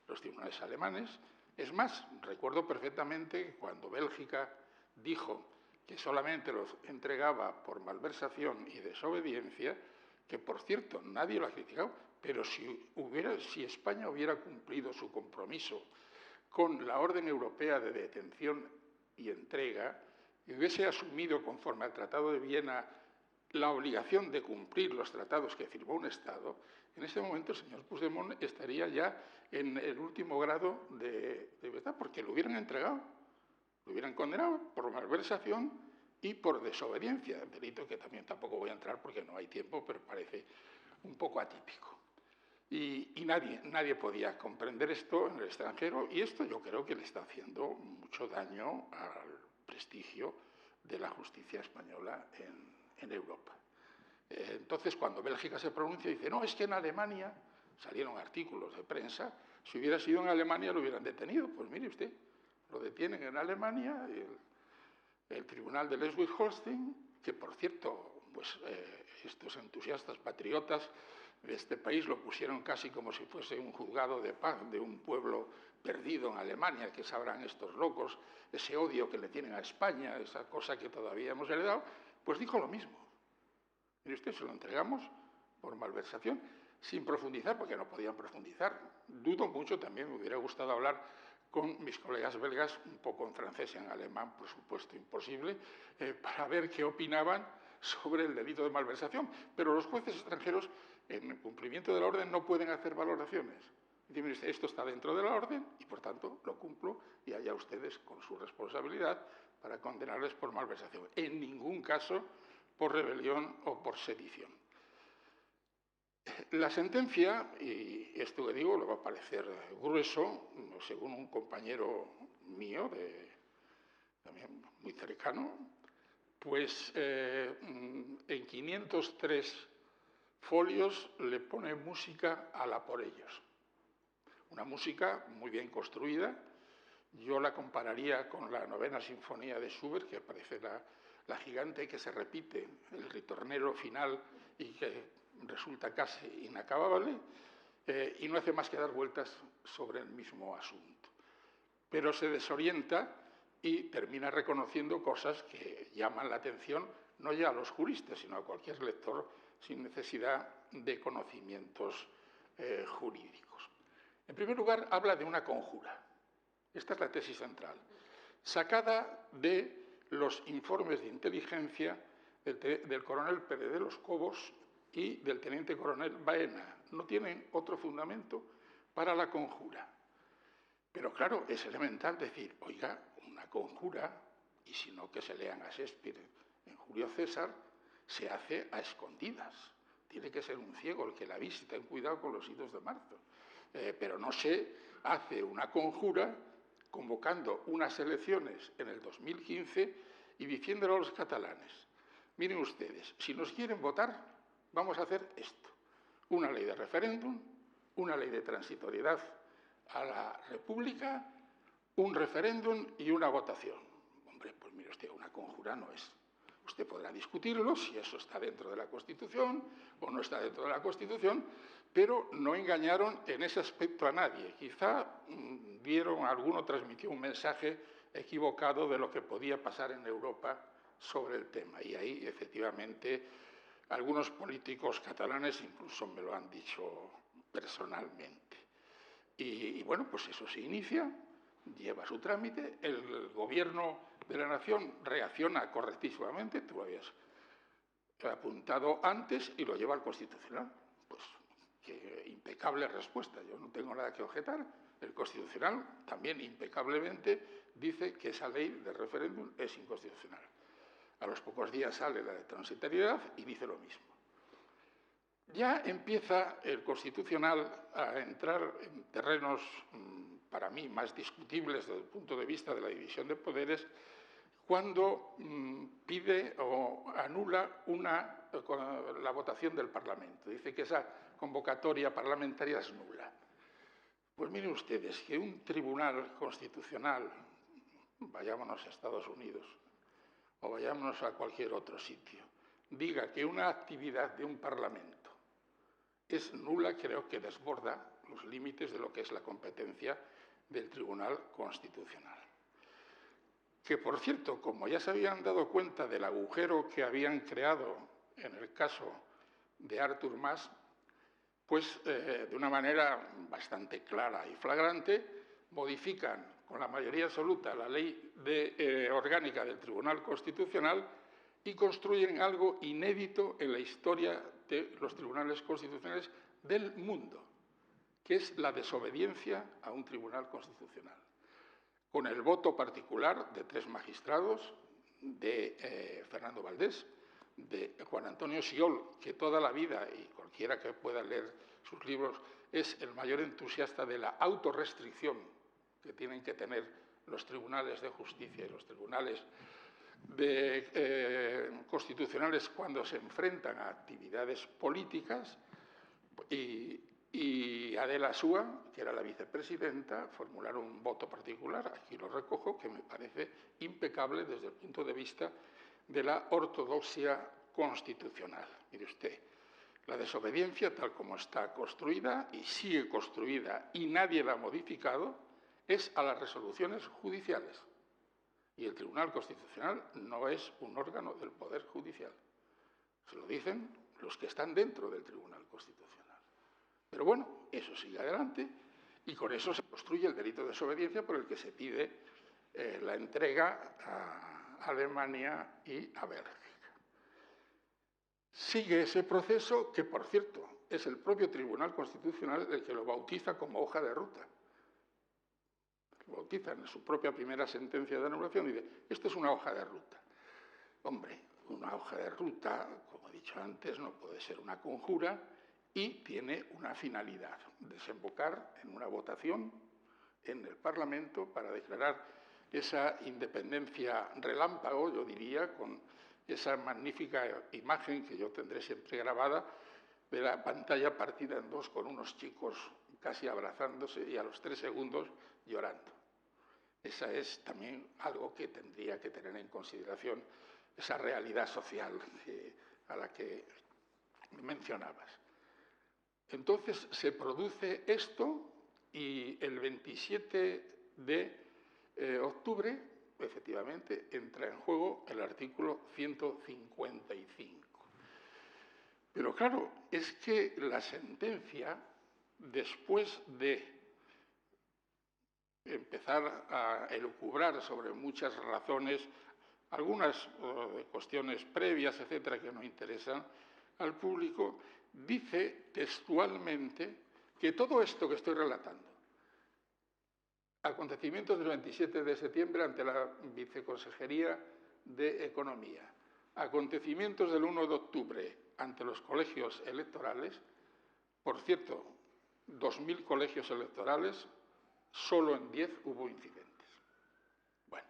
los tribunales alemanes. Es más, recuerdo perfectamente cuando Bélgica dijo que solamente los entregaba por malversación y desobediencia, que por cierto nadie lo ha criticado, pero si España hubiera cumplido su compromiso con la orden europea de detención y entrega, y hubiese asumido conforme al Tratado de Viena la obligación de cumplir los tratados que firmó un Estado, en ese momento el señor Puigdemont estaría ya en el último grado de libertad, porque lo hubieran entregado, lo hubieran condenado por malversación y por desobediencia, delito que también tampoco voy a entrar porque no hay tiempo, pero parece un poco atípico. Y nadie podía comprender esto en el extranjero, y esto yo creo que le está haciendo mucho daño al prestigio de la justicia española en Europa. Entonces, cuando Bélgica se pronuncia, dice, no, es que en Alemania, salieron artículos de prensa, si hubiera sido en Alemania lo hubieran detenido. Pues mire usted, lo detienen en Alemania, el tribunal de Schleswig-Holstein, que por cierto, pues estos entusiastas patriotas de este país lo pusieron casi como si fuese un juzgado de paz de un pueblo perdido en Alemania, que sabrán estos locos, ese odio que le tienen a España, esa cosa que todavía hemos heredado, pues dijo lo mismo. Mire usted, se lo entregamos por malversación, sin profundizar, porque no podían profundizar. Dudo mucho, también me hubiera gustado hablar con mis colegas belgas, un poco en francés y en alemán, por supuesto, imposible, para ver qué opinaban sobre el delito de malversación. Pero los jueces extranjeros, en el cumplimiento de la orden, no pueden hacer valoraciones. Dicen, esto está dentro de la orden y, por tanto, lo cumplo, y allá ustedes con su responsabilidad para condenarles por malversación. En ningún caso por rebelión o por sedición. La sentencia, y esto que digo le va a parecer grueso, según un compañero mío, también muy cercano, pues en 503 folios le pone música a la por ellos. Una música muy bien construida. Yo la compararía con la novena sinfonía de Schubert, que parece la gigante que se repite, el ritornero final y que resulta casi inacabable, y no hace más que dar vueltas sobre el mismo asunto. pero se desorienta y termina reconociendo cosas que llaman la atención no ya a los juristas, sino a cualquier lector sin necesidad de conocimientos jurídicos. En primer lugar, habla de una conjura. Esta es la tesis central, sacada de los informes de inteligencia del coronel Pérez de los Cobos y del teniente coronel Baena. No tienen otro fundamento para la conjura. Pero claro, es elemental decir, oiga, una conjura, y si no que se lean a Shakespeare en Julio César, se hace a escondidas. Tiene que ser un ciego el que la avise, ten cuidado con los idos de marzo. Pero no se hace una conjura convocando unas elecciones en el 2015 y diciéndole a los catalanes, miren ustedes, si nos quieren votar, vamos a hacer esto. Una ley de referéndum, una ley de transitoriedad a la República, un referéndum y una votación. Hombre, pues mire usted, una conjura no es. Usted podrá discutirlo si eso está dentro de la Constitución o no está dentro de la Constitución, pero no engañaron en ese aspecto a nadie. Quizá alguno transmitió un mensaje equivocado de lo que podía pasar en Europa sobre el tema. Y ahí, efectivamente, algunos políticos catalanes incluso me lo han dicho personalmente. Y bueno, pues eso se inicia, lleva su trámite, el gobierno de la nación reacciona correctísimamente, tú lo habías apuntado antes, y lo lleva al Constitucional. Pues qué impecable respuesta, yo no tengo nada que objetar. El Constitucional también impecablemente dice que esa ley de referéndum es inconstitucional. A los pocos días sale la de transitoriedad y dice lo mismo. Ya empieza el Constitucional a entrar en terrenos, para mí, más discutibles desde el punto de vista de la división de poderes, cuando pide o anula la votación del Parlamento. Dice que esa convocatoria parlamentaria es nula. Pues miren ustedes, que un tribunal constitucional, vayámonos a Estados Unidos o vayámonos a cualquier otro sitio, diga que una actividad de un Parlamento es nula, creo que desborda los límites de lo que es la competencia del Tribunal Constitucional. Que, por cierto, como ya se habían dado cuenta del agujero que habían creado en el caso de Artur Mas, pues de una manera bastante clara y flagrante, modifican con la mayoría absoluta la ley orgánica del Tribunal Constitucional y construyen algo inédito en la historia de los tribunales constitucionales del mundo, que es la desobediencia a un tribunal constitucional. Con el voto particular de 3 magistrados, de Fernando Valdés, de Juan Antonio Xiol, que toda la vida, y cualquiera que pueda leer sus libros, es el mayor entusiasta de la autorrestricción que tienen que tener los tribunales de justicia y los tribunales constitucionales cuando se enfrentan a actividades políticas, y Adela Asúa, que era la vicepresidenta, formularon un voto particular, aquí lo recojo, que me parece impecable desde el punto de vista de la ortodoxia constitucional. Mire usted, la desobediencia, tal como está construida, y sigue construida, y nadie la ha modificado, es a las resoluciones judiciales. Y el Tribunal Constitucional no es un órgano del Poder Judicial. Se lo dicen los que están dentro del Tribunal Constitucional. Pero bueno, eso sigue adelante y con eso se construye el delito de desobediencia por el que se pide la entrega a Alemania y a Bélgica. Sigue ese proceso que, por cierto, es el propio Tribunal Constitucional el que lo bautiza como hoja de ruta. Bautiza en su propia primera sentencia de anulación y dice, esto es una hoja de ruta. Hombre, una hoja de ruta, como he dicho antes, no puede ser una conjura y tiene una finalidad, desembocar en una votación en el Parlamento para declarar esa independencia relámpago, yo diría, con esa magnífica imagen que yo tendré siempre grabada de la pantalla partida en 2 con unos chicos casi abrazándose y a los 3 segundos llorando. Esa es también algo que tendría que tener en consideración esa realidad social a la que mencionabas. Entonces se produce esto y el 27 de octubre, efectivamente, entra en juego el artículo 155. Pero claro, es que la sentencia, después de empezar a elucubrar sobre muchas razones, algunas cuestiones previas, etcétera, que no interesan al público, dice textualmente que todo esto que estoy relatando, acontecimientos del 27 de septiembre ante la Viceconsejería de Economía, acontecimientos del 1 de octubre ante los colegios electorales, por cierto, 2.000 colegios electorales, solo en 10 hubo incidentes. Bueno,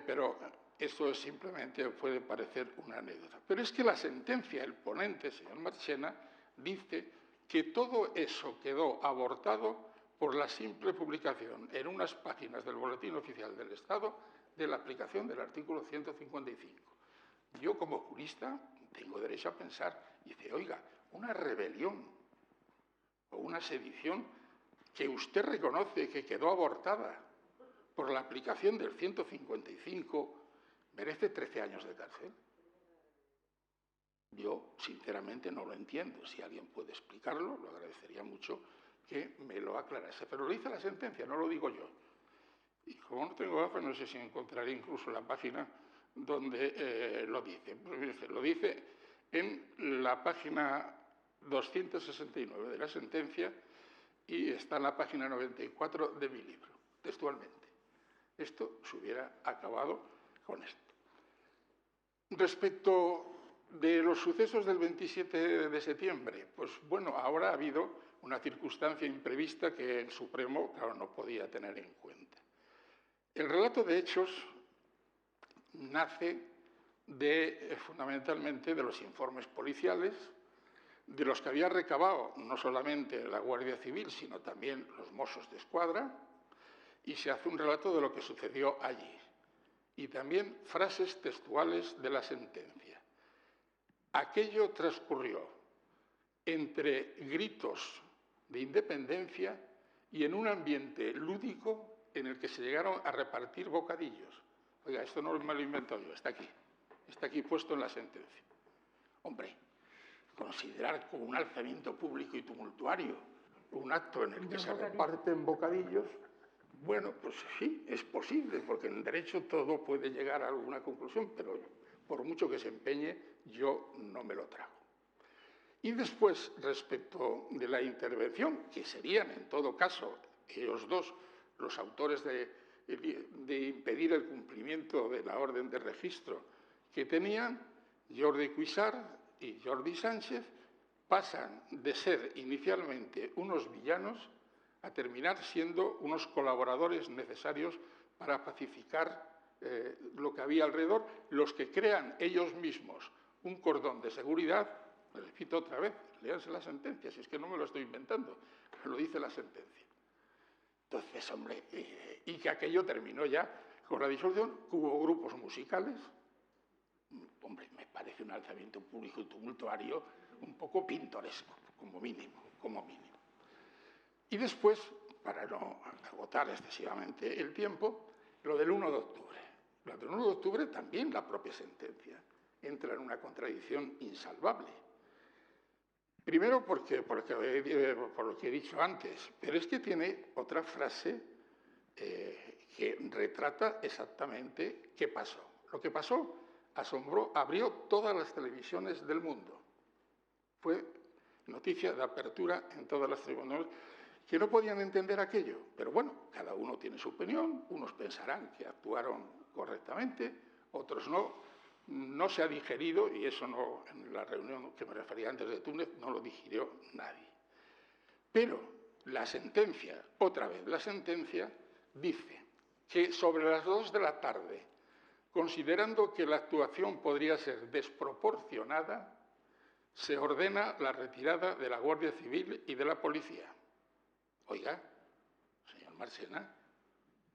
pero esto simplemente puede parecer una anécdota. Pero es que la sentencia, el ponente, señor Marchena, dice que todo eso quedó abortado por la simple publicación en unas páginas del Boletín Oficial del Estado de la aplicación del artículo 155. Yo, como jurista, tengo derecho a pensar, y dice, oiga, una rebelión o una sedición que usted reconoce que quedó abortada por la aplicación del 155, merece 13 años de cárcel. Yo, sinceramente, no lo entiendo. Si alguien puede explicarlo, lo agradecería mucho que me lo aclarase. Pero lo dice la sentencia, no lo digo yo. Y como no tengo gafas, no sé si encontraré incluso la página donde lo dice. Lo dice en la página 269 de la sentencia y está en la página 94 de mi libro, textualmente. Esto se hubiera acabado con esto. Respecto de los sucesos del 27 de septiembre, pues bueno, ahora ha habido una circunstancia imprevista que el Supremo, claro, no podía tener en cuenta. El relato de hechos nace fundamentalmente de los informes policiales, de los que había recabado no solamente la Guardia Civil, sino también los Mossos de Escuadra, y se hace un relato de lo que sucedió allí. Y también frases textuales de la sentencia. Aquello transcurrió entre gritos de independencia y en un ambiente lúdico en el que se llegaron a repartir bocadillos. Oiga, esto no me lo he inventado yo, está aquí puesto en la sentencia. Hombre, considerar como un alzamiento público y tumultuario un acto en el que se reparten bocadillos, bueno, pues sí, es posible, porque en derecho todo puede llegar a alguna conclusión, pero por mucho que se empeñe, yo no me lo trago. Y después, respecto de la intervención, que serían en todo caso ellos dos los autores de impedir el cumplimiento de la orden de registro que tenían, Jordi Cuixart y Jordi Sánchez, pasan de ser inicialmente unos villanos a terminar siendo unos colaboradores necesarios para pacificar lo que había alrededor, los que crean ellos mismos un cordón de seguridad. Me repito otra vez, léanse la sentencia, si es que no me lo estoy inventando, lo dice la sentencia. Entonces, hombre, y que aquello terminó ya con la disolución, hubo grupos musicales. Hombre, me parece un alzamiento público y tumultuario un poco pintoresco, como mínimo. Y después, para no agotar excesivamente el tiempo, lo del 1 de octubre. Lo del 1 de octubre también la propia sentencia entra en una contradicción insalvable. Primero por lo que he dicho antes, pero es que tiene otra frase que retrata exactamente qué pasó. Lo que pasó abrió todas las televisiones del mundo. Fue noticia de apertura en todas las televisiones, que no podían entender aquello. Pero bueno, cada uno tiene su opinión, unos pensarán que actuaron correctamente, otros no. No se ha digerido, y eso no, en la reunión que me refería antes de Túnez, no lo digirió nadie. Pero la sentencia, otra vez, la sentencia dice que sobre las 2 de la tarde, considerando que la actuación podría ser desproporcionada, se ordena la retirada de la Guardia Civil y de la Policía. Oiga, señor Marchena,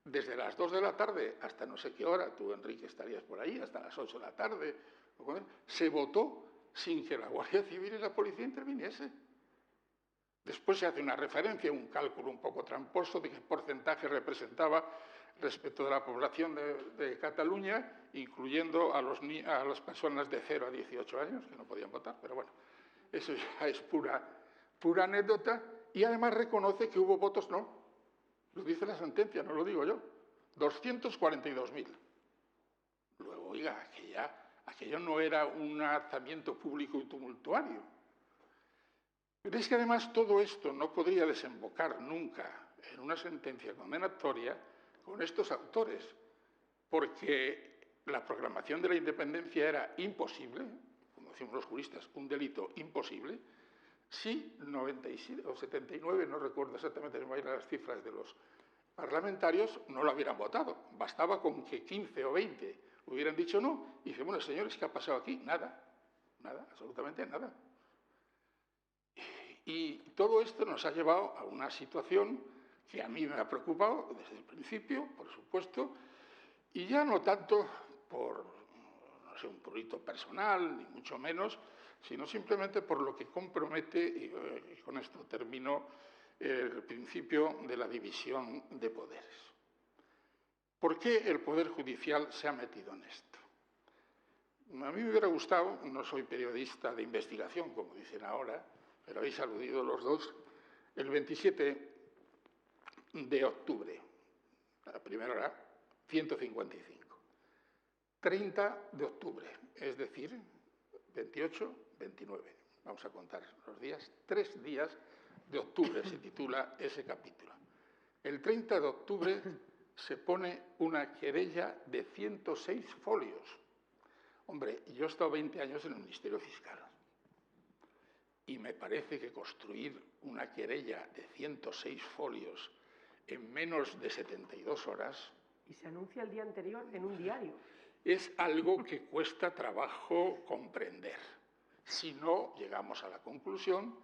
desde las 2 de la tarde hasta no sé qué hora, tú, Enrique, estarías por ahí, hasta las 8 de la tarde, se votó sin que la Guardia Civil y la Policía interviniese. Después se hace una referencia, un cálculo un poco tramposo de qué porcentaje representaba respecto de la población de Cataluña, incluyendo a las personas de 0 a 18 años, que no podían votar, pero bueno, eso ya es pura anécdota, y además reconoce que hubo votos no. Lo dice la sentencia, no lo digo yo. 242.000. Luego, oiga, aquello no era un alzamiento público y tumultuario. Pero es que además todo esto no podría desembocar nunca en una sentencia condenatoria con estos autores, porque la proclamación de la independencia era imposible, como decimos los juristas, un delito imposible, si 97 o 79, no recuerdo exactamente las cifras de los parlamentarios, no lo hubieran votado. Bastaba con que 15 o 20 hubieran dicho no, y dice, bueno, señores, ¿qué ha pasado aquí? Nada, absolutamente nada. Y todo esto nos ha llevado a una situación que a mí me ha preocupado desde el principio, por supuesto, y ya no tanto por, no sé, un prurito personal, ni mucho menos, sino simplemente por lo que compromete, y con esto termino, el principio de la división de poderes. ¿Por qué el Poder Judicial se ha metido en esto? A mí me hubiera gustado, no soy periodista de investigación, como dicen ahora, pero habéis aludido los dos, el 27 de octubre, la primera hora, 155. 30 de octubre, es decir, 28, 29. Vamos a contar los días. 3 días de octubre se titula ese capítulo. El 30 de octubre se pone una querella de 106 folios. Hombre, yo he estado 20 años en el Ministerio Fiscal y me parece que construir una querella de 106 folios en menos de 72 horas... Y se anuncia el día anterior en un diario. Es algo que cuesta trabajo comprender, si no llegamos a la conclusión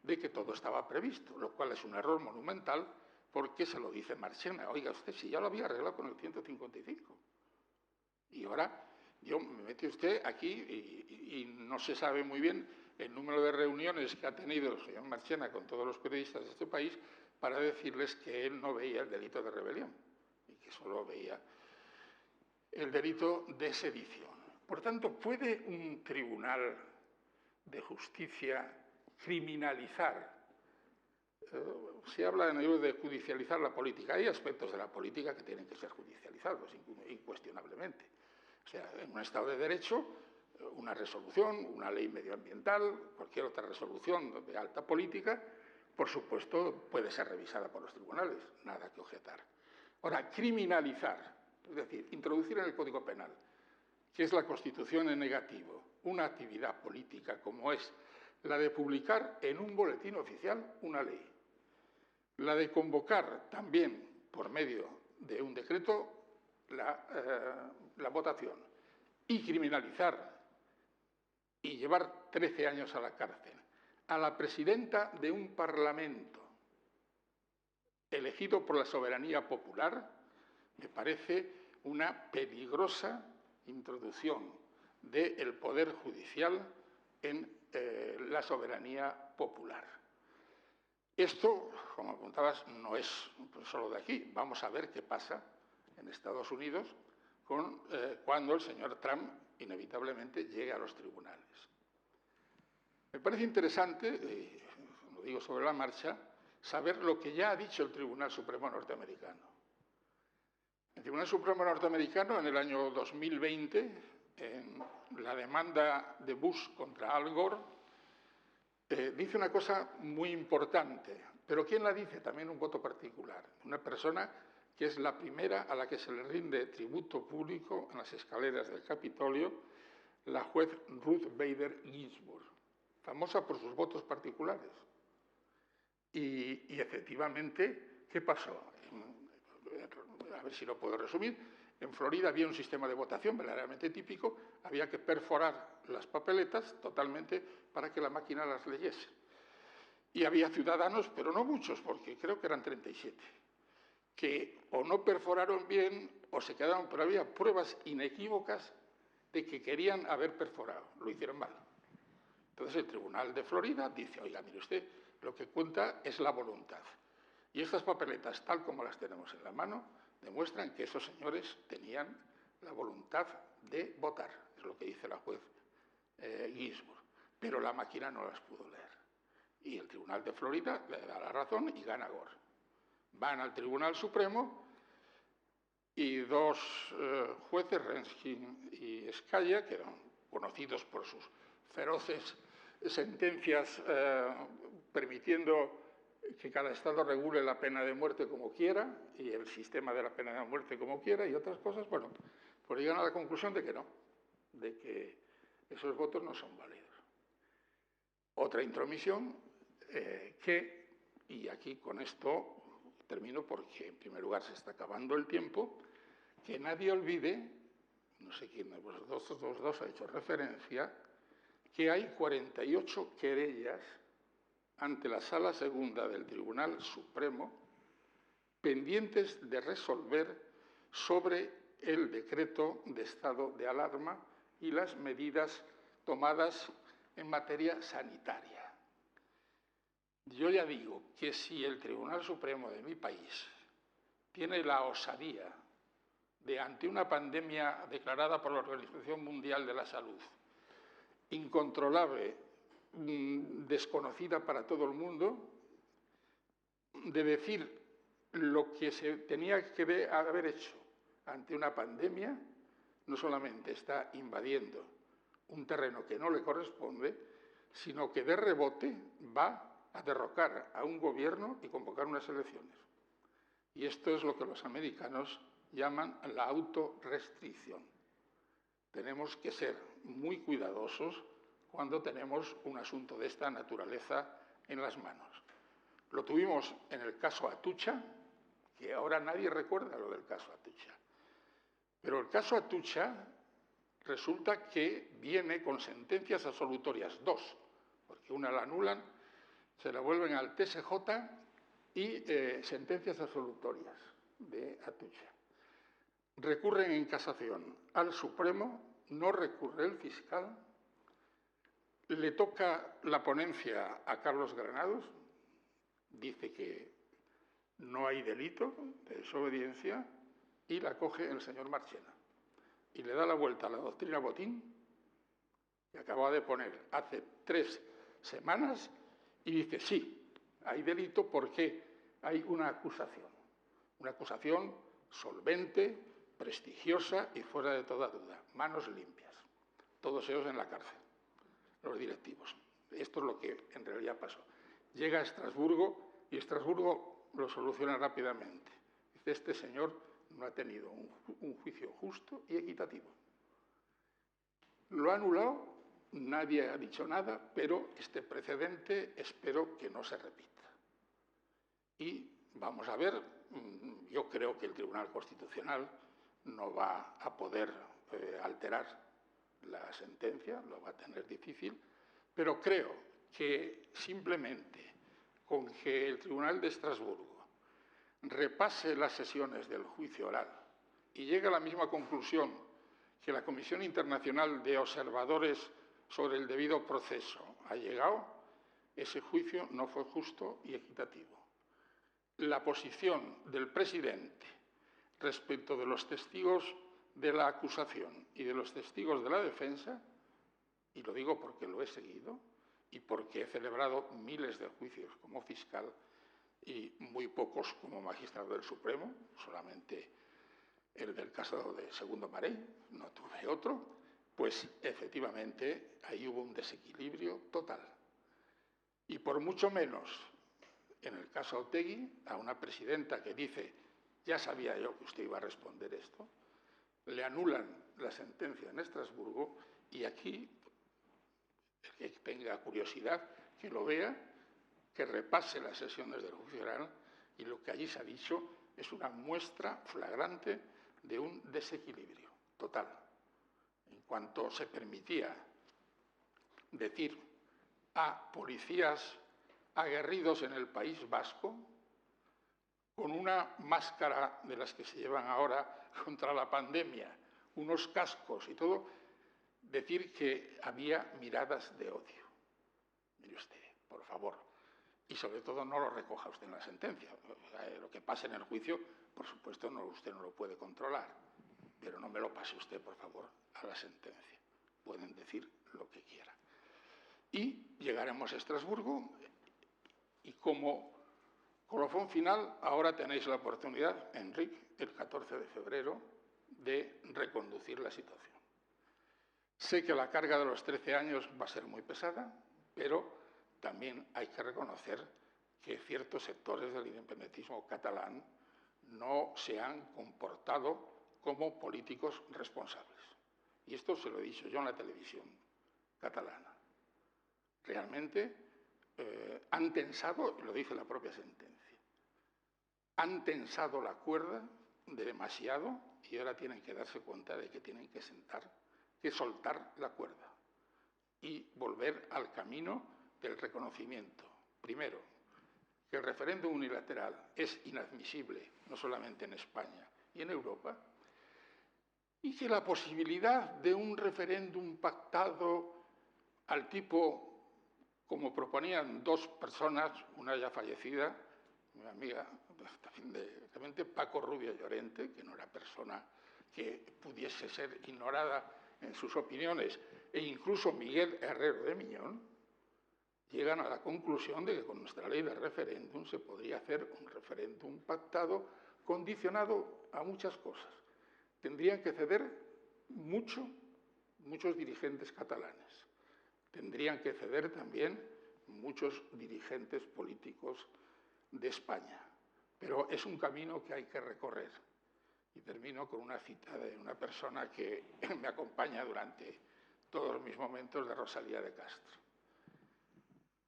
de que todo estaba previsto, lo cual es un error monumental porque se lo dice Marchena. Oiga usted, si ya lo había arreglado con el 155. Y ahora me mete usted aquí y no se sabe muy bien el número de reuniones que ha tenido el señor Marchena con todos los periodistas de este país para decirles que él no veía el delito de rebelión y que solo veía el delito de sedición. Por tanto, ¿puede un tribunal de justicia criminalizar? Se habla en ello de judicializar la política. Hay aspectos de la política que tienen que ser judicializados, incuestionablemente. O sea, en un Estado de Derecho, una resolución, una ley medioambiental, cualquier otra resolución de alta política, por supuesto, puede ser revisada por los tribunales, nada que objetar. Ahora, criminalizar, es decir, introducir en el Código Penal, que es la Constitución en negativo, una actividad política como es la de publicar en un boletín oficial una ley, la de convocar también por medio de un decreto la votación y criminalizar y llevar 13 años a la cárcel a la presidenta de un parlamento elegido por la soberanía popular, me parece una peligrosa introducción del Poder Judicial en la soberanía popular. Esto, como apuntabas, no es solo de aquí. Vamos a ver qué pasa en Estados Unidos cuando el señor Trump inevitablemente llegue a los tribunales. Me parece interesante, lo digo sobre la marcha, saber lo que ya ha dicho el Tribunal Supremo norteamericano. El Tribunal Supremo norteamericano, en el año 2020, en la demanda de Bush contra Al Gore, dice una cosa muy importante. ¿Pero quién la dice? También un voto particular. Una persona que es la primera a la que se le rinde tributo público en las escaleras del Capitolio, la juez Ruth Bader Ginsburg, famosa por sus votos particulares. Y efectivamente, ¿qué pasó? A ver si lo puedo resumir. En Florida había un sistema de votación verdaderamente típico. Había que perforar las papeletas totalmente para que la máquina las leyese. Y había ciudadanos, pero no muchos, porque creo que eran 37, que o no perforaron bien o se quedaron, pero había pruebas inequívocas de que querían haber perforado. Lo hicieron mal. Entonces el Tribunal de Florida dice, oiga, mire usted, lo que cuenta es la voluntad. Y estas papeletas, tal como las tenemos en la mano, demuestran que esos señores tenían la voluntad de votar, es lo que dice la juez Ginsburg, pero la máquina no las pudo leer. Y el Tribunal de Florida le da la razón y gana Gore. Van al Tribunal Supremo y dos jueces, Renskin y Scalia, que eran conocidos por sus feroces sentencias permitiendo que cada Estado regule la pena de muerte como quiera y el sistema de la pena de muerte como quiera y otras cosas, bueno, pues llegan a la conclusión de que no, de que esos votos no son válidos. Otra intromisión y aquí con esto termino porque en primer lugar se está acabando el tiempo, que nadie olvide, no sé quién de vosotros dos ha hecho referencia, que hay 48 querellas ante la Sala Segunda del Tribunal Supremo pendientes de resolver sobre el decreto de estado de alarma y las medidas tomadas en materia sanitaria. Yo ya digo que si el Tribunal Supremo de mi país tiene la osadía de, ante una pandemia declarada por la Organización Mundial de la Salud, incontrolable, desconocida para todo el mundo, de decir lo que se tenía que haber hecho ante una pandemia, no solamente está invadiendo un terreno que no le corresponde, sino que de rebote va a derrocar a un gobierno y convocar unas elecciones. Y esto es lo que los americanos llaman la autorrestricción. Tenemos que ser muy cuidadosos cuando tenemos un asunto de esta naturaleza en las manos. Lo tuvimos en el caso Atucha, que ahora nadie recuerda lo del caso Atucha. Pero el caso Atucha resulta que viene con sentencias absolutorias, dos, porque una la anulan, se la vuelven al TSJ y sentencias absolutorias de Atucha. Recurren en casación al Supremo, no recurre el fiscal, le toca la ponencia a Carlos Granados, dice que no hay delito de desobediencia y la coge el señor Marchena. Y le da la vuelta a la doctrina Botín, que acaba de poner hace 3 semanas, y dice, sí, hay delito porque hay una acusación solvente, prestigiosa y fuera de toda duda, manos limpias, todos ellos en la cárcel, los directivos. Esto es lo que en realidad pasó. Llega a Estrasburgo y Estrasburgo lo soluciona rápidamente. Dice, este señor no ha tenido un juicio justo y equitativo. Lo ha anulado, nadie ha dicho nada, pero este precedente espero que no se repita. Y vamos a ver, yo creo que el Tribunal Constitucional no va a poder alterar la sentencia, lo va a tener difícil, pero creo que simplemente con que el Tribunal de Estrasburgo repase las sesiones del juicio oral y llegue a la misma conclusión que la Comisión Internacional de Observadores sobre el Debido Proceso ha llegado, ese juicio no fue justo y equitativo. La posición del presidente respecto de los testigos de la acusación y de los testigos de la defensa, y lo digo porque lo he seguido y porque he celebrado miles de juicios como fiscal y muy pocos como magistrado del Supremo, solamente el del caso de Segundo Marey, no tuve otro, pues efectivamente ahí hubo un desequilibrio total. Y por mucho menos en el caso Otegi, a una presidenta que dice, ya sabía yo que usted iba a responder esto, le anulan la sentencia en Estrasburgo y aquí, el que tenga curiosidad, que lo vea, que repase las sesiones del juicio oral y lo que allí se ha dicho es una muestra flagrante de un desequilibrio total. En cuanto se permitía decir a policías aguerridos en el País Vasco, con una máscara de las que se llevan ahora contra la pandemia, unos cascos y todo, decir que había miradas de odio. Mire usted, por favor. y sobre todo no lo recoja usted en la sentencia. Lo que pase en el juicio, por supuesto, usted no lo puede controlar, pero no me lo pase usted, por favor, a la sentencia. Pueden decir lo que quieran. Y llegaremos a Estrasburgo y como colofón final, ahora tenéis la oportunidad, Enric, el 14 de febrero, de reconducir la situación. Sé que la carga de los 13 años va a ser muy pesada, pero también hay que reconocer que ciertos sectores del independentismo catalán no se han comportado como políticos responsables. Y esto se lo he dicho yo en la televisión catalana. Realmente han tensado, lo dice la propia sentencia, han tensado la cuerda de demasiado y ahora tienen que darse cuenta de que tienen que soltar la cuerda y volver al camino del reconocimiento. Primero, que el referéndum unilateral es inadmisible, no solamente en España y en Europa, y que la posibilidad de un referéndum pactado al tipo como proponían dos personas, una ya fallecida, mi amiga, también Paco Rubio Llorente, que no era persona que pudiese ser ignorada en sus opiniones, e incluso Miguel Herrero de Miñón, llegan a la conclusión de que con nuestra ley de referéndum se podría hacer un referéndum pactado, condicionado a muchas cosas. Tendrían que ceder muchos dirigentes catalanes. Tendrían que ceder también muchos dirigentes políticos de España. Pero es un camino que hay que recorrer. Y termino con una cita de una persona que me acompaña durante todos mis momentos, de Rosalía de Castro.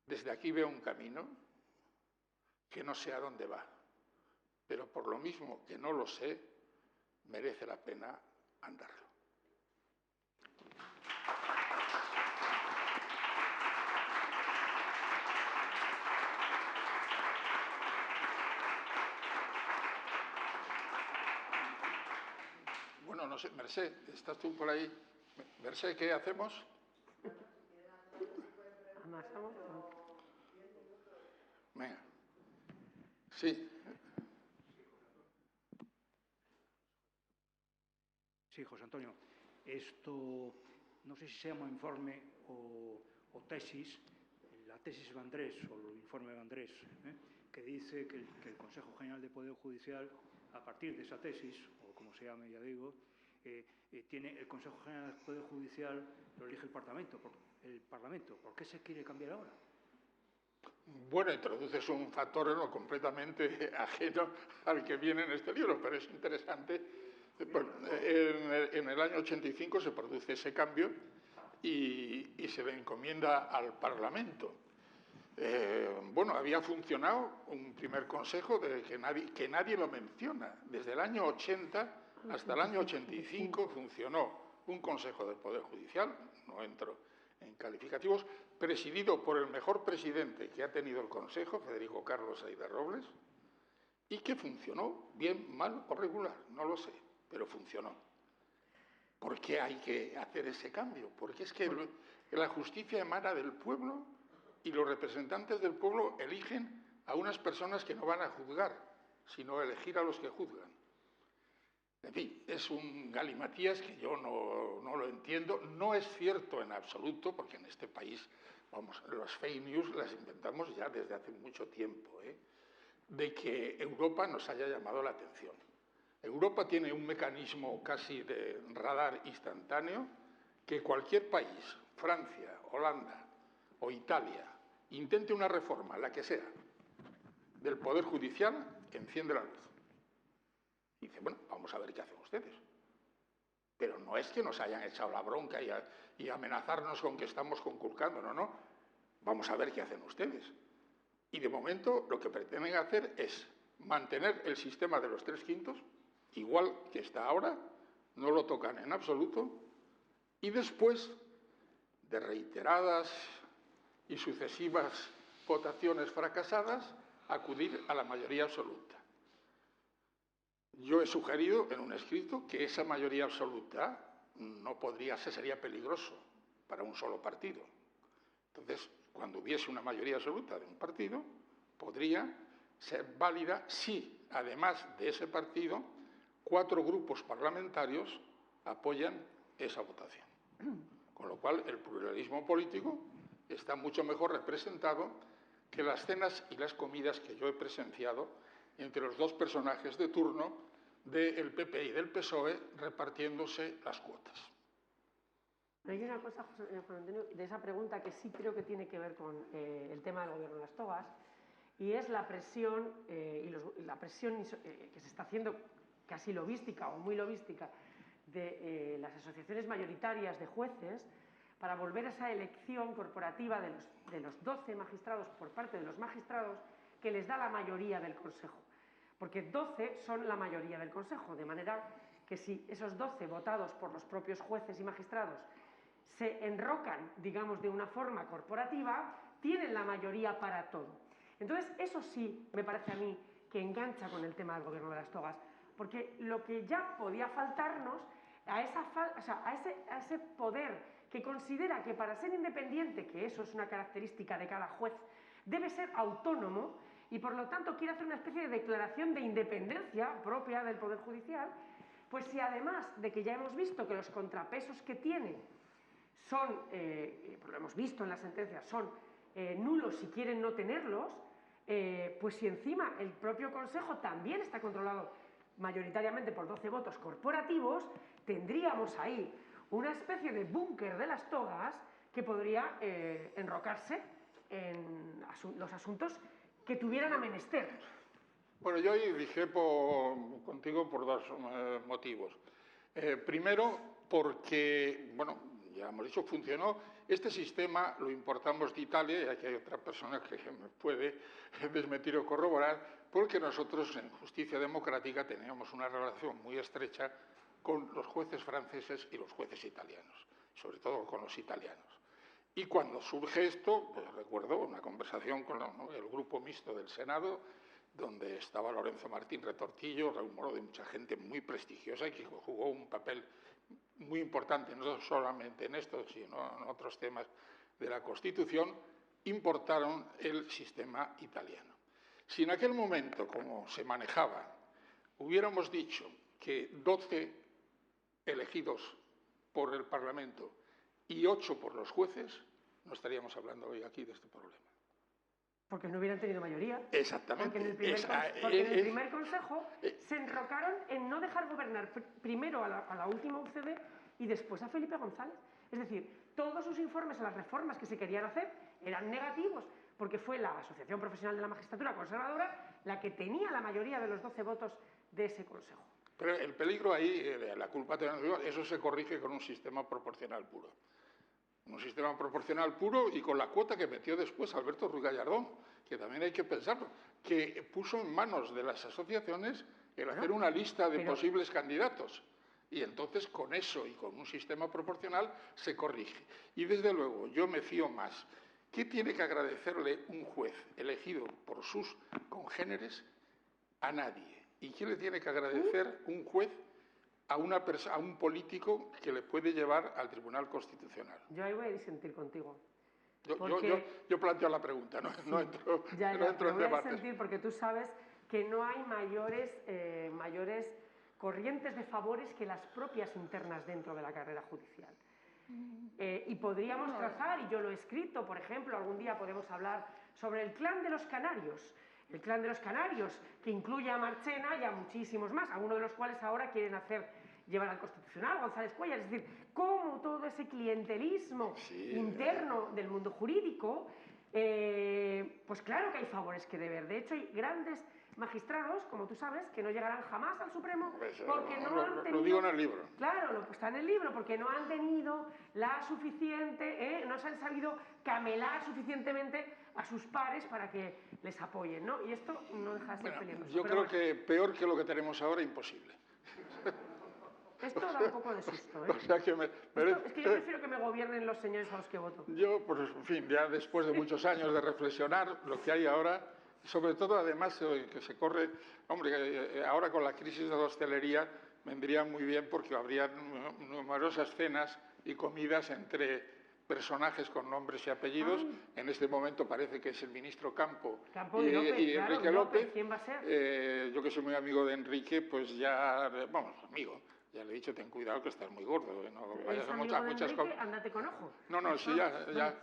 Desde aquí veo un camino que no sé a dónde va, pero por lo mismo que no lo sé, merece la pena andarlo. Bueno, no sé, Mercè, ¿estás tú por ahí? Mercè, ¿qué hacemos? Venga. Sí. Sí, José Antonio. Esto, no sé si se llama informe o tesis, la tesis Vendrés o el informe Vendrés, que dice que el Consejo General de Poder Judicial, a partir de esa tesis, o como se llame, ya digo, tiene el Consejo General de Poder Judicial, lo elige el Parlamento. ¿Por qué se quiere cambiar ahora? Bueno, introduces un factor no completamente ajeno al que viene en este libro, pero es interesante. Bueno, en el año 85 se produce ese cambio y se le encomienda al Parlamento. Bueno, había funcionado un primer consejo que nadie lo menciona. Desde el año 80 hasta el año 85 funcionó un Consejo del Poder Judicial, no entro en calificativos, presidido por el mejor presidente que ha tenido el Consejo, Federico Carlos Aida Robles, y que funcionó bien, mal o regular, no lo sé, pero funcionó. ¿Por qué hay que hacer ese cambio? Porque es que la justicia emana del pueblo y los representantes del pueblo eligen a unas personas que no van a juzgar, sino a elegir a los que juzgan. En fin, es un galimatías que yo no lo entiendo. No es cierto en absoluto, porque en este país, vamos, las fake news las inventamos ya desde hace mucho tiempo, de que Europa nos haya llamado la atención. Europa tiene un mecanismo casi de radar instantáneo que cualquier país, Francia, Holanda o Italia, intente una reforma, la que sea, del Poder Judicial, enciende la luz. Y dice, bueno, vamos a ver qué hacen ustedes. Pero no es que nos hayan echado la bronca y amenazarnos con que estamos conculcando, no. Vamos a ver qué hacen ustedes. Y de momento lo que pretenden hacer es mantener el sistema de los 3/5, igual que está ahora, no lo tocan en absoluto, y después de reiteradas y sucesivas votaciones fracasadas, acudir a la mayoría absoluta. Yo he sugerido en un escrito que esa mayoría absoluta no podría ser, sería peligroso para un solo partido. Entonces, cuando hubiese una mayoría absoluta de un partido, podría ser válida si, además de ese partido, 4 grupos parlamentarios apoyan esa votación. Con lo cual, el pluralismo político está mucho mejor representado que las cenas y las comidas que yo he presenciado entre los 2 personajes de turno del PP y del PSOE repartiéndose las cuotas. Hay una cosa, José Antonio, de esa pregunta que sí creo que tiene que ver con el tema del gobierno de las togas, y es la presión, que se está haciendo casi lobística o muy lobística de las asociaciones mayoritarias de jueces para volver a esa elección corporativa de los 12 magistrados por parte de los magistrados que les da la mayoría del Consejo. Porque 12 son la mayoría del Consejo, de manera que si esos 12 votados por los propios jueces y magistrados se enrocan, digamos, de una forma corporativa, tienen la mayoría para todo. Entonces, eso sí me parece a mí que engancha con el tema del gobierno de las togas, porque lo que ya podía faltarnos a ese poder que considera que para ser independiente, que eso es una característica de cada juez, debe ser autónomo y por lo tanto quiere hacer una especie de declaración de independencia propia del Poder Judicial, pues si además de que ya hemos visto que los contrapesos que tiene son, lo hemos visto en las sentencias, son nulos si quieren no tenerlos, pues si encima el propio Consejo también está controlado mayoritariamente por 12 votos corporativos, tendríamos ahí una especie de búnker de las togas que podría enrocarse en los asuntos que tuvieran a menester. Bueno, yo dije contigo por 2 motivos. Primero, porque, bueno, ya hemos dicho, funcionó. Este sistema lo importamos de Italia, y aquí hay otra persona que me puede desmentir o corroborar, porque nosotros en Justicia Democrática teníamos una relación muy estrecha con los jueces franceses y los jueces italianos, sobre todo con los italianos. Y cuando surge esto, pues recuerdo una conversación con el grupo mixto del Senado, donde estaba Lorenzo Martín Retortillo, Raúl Moro, de mucha gente muy prestigiosa y que jugó un papel muy importante, no solamente en esto, sino en otros temas de la Constitución, importaron el sistema italiano. Si en aquel momento, como se manejaba, hubiéramos dicho que 12 elegidos por el Parlamento y 8 por los jueces, no estaríamos hablando hoy aquí de este problema. Porque no hubieran tenido mayoría. Exactamente. Porque en el primer consejo se enrocaron en no dejar gobernar primero a la última UCD y después a Felipe González. Es decir, todos sus informes a las reformas que se querían hacer eran negativos, porque fue la Asociación Profesional de la Magistratura Conservadora la que tenía la mayoría de los 12 votos de ese consejo. Pero el peligro ahí, la culpa, eso se corrige con un sistema proporcional puro. Un sistema proporcional puro y con la cuota que metió después Alberto Ruiz Gallardón, que también hay que pensarlo, que puso en manos de las asociaciones el hacer una lista de posibles candidatos. Y entonces con eso y con un sistema proporcional se corrige. Y desde luego yo me fío más. ¿Qué tiene que agradecerle un juez elegido por sus congéneres? A nadie. ¿Y qué le tiene que agradecer un juez a un político que le puede llevar al Tribunal Constitucional? Yo ahí voy a disentir contigo. Yo planteo la pregunta, no entro en debates. Voy a disentir porque tú sabes que no hay mayores corrientes de favores que las propias internas dentro de la carrera judicial. Y podríamos trazar, y yo lo he escrito, por ejemplo, algún día podemos hablar sobre el clan de los canarios. El clan de los canarios, que incluye a Marchena y a muchísimos más, a uno de los cuales ahora quieren llevar al Constitucional, González Cuéllar. Es decir, cómo todo ese clientelismo interno del mundo jurídico, pues claro que hay favores que deber. De hecho, hay grandes magistrados, como tú sabes, que no llegarán jamás al Supremo porque no han tenido... Lo digo en el libro. Claro, está en el libro, porque no han tenido la suficiente, no se han sabido camelar suficientemente a sus pares para que les apoyen, ¿no? Y esto no deja de ser peligroso. Yo creo que peor que lo que tenemos ahora, imposible. Esto da un poco de susto, ¿eh? O sea que es que yo prefiero que me gobiernen los señores a los que voto. Yo, pues, en fin, ya después de muchos años de reflexionar, lo que hay ahora, sobre todo, además, que se corre... Hombre, ahora con la crisis de la hostelería vendría muy bien porque habría numerosas cenas y comidas entre personajes con nombres y apellidos. En este momento parece que es el ministro Campo y López, y claro, Enrique López. ¿Quién va a ser? Yo que soy muy amigo de Enrique, pues ya, vamos, amigo, ya le he dicho, ten cuidado que estás muy gordo. No vayas a amigo de muchas Enrique? Ándate con ojo. No, sí, ya.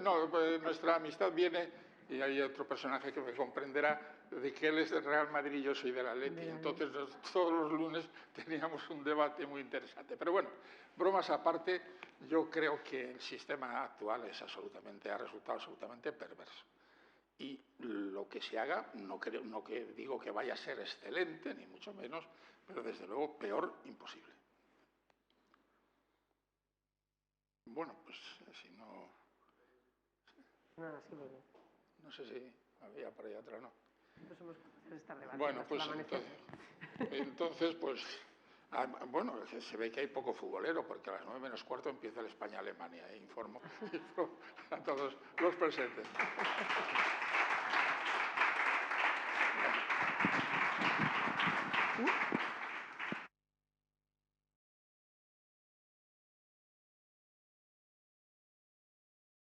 No, pues nuestra amistad viene, y hay otro personaje que me comprenderá, de que él es del Real Madrid y yo soy del Atleti. Entonces todos los lunes teníamos un debate muy interesante. Pero bueno, bromas aparte, yo creo que el sistema actual ha resultado absolutamente perverso. Y lo que se haga, no que digo que vaya a ser excelente, ni mucho menos, pero desde luego peor imposible. Bueno, pues si no... Nada, sí, bueno. No sé si había por ahí otra, ¿no? Pues hemos estar debatiendo bueno, hasta pues el amanecer. entonces, pues... bueno, se ve que hay poco futbolero, porque a las 9:15 empieza el España-Alemania. Informo a todos los presentes.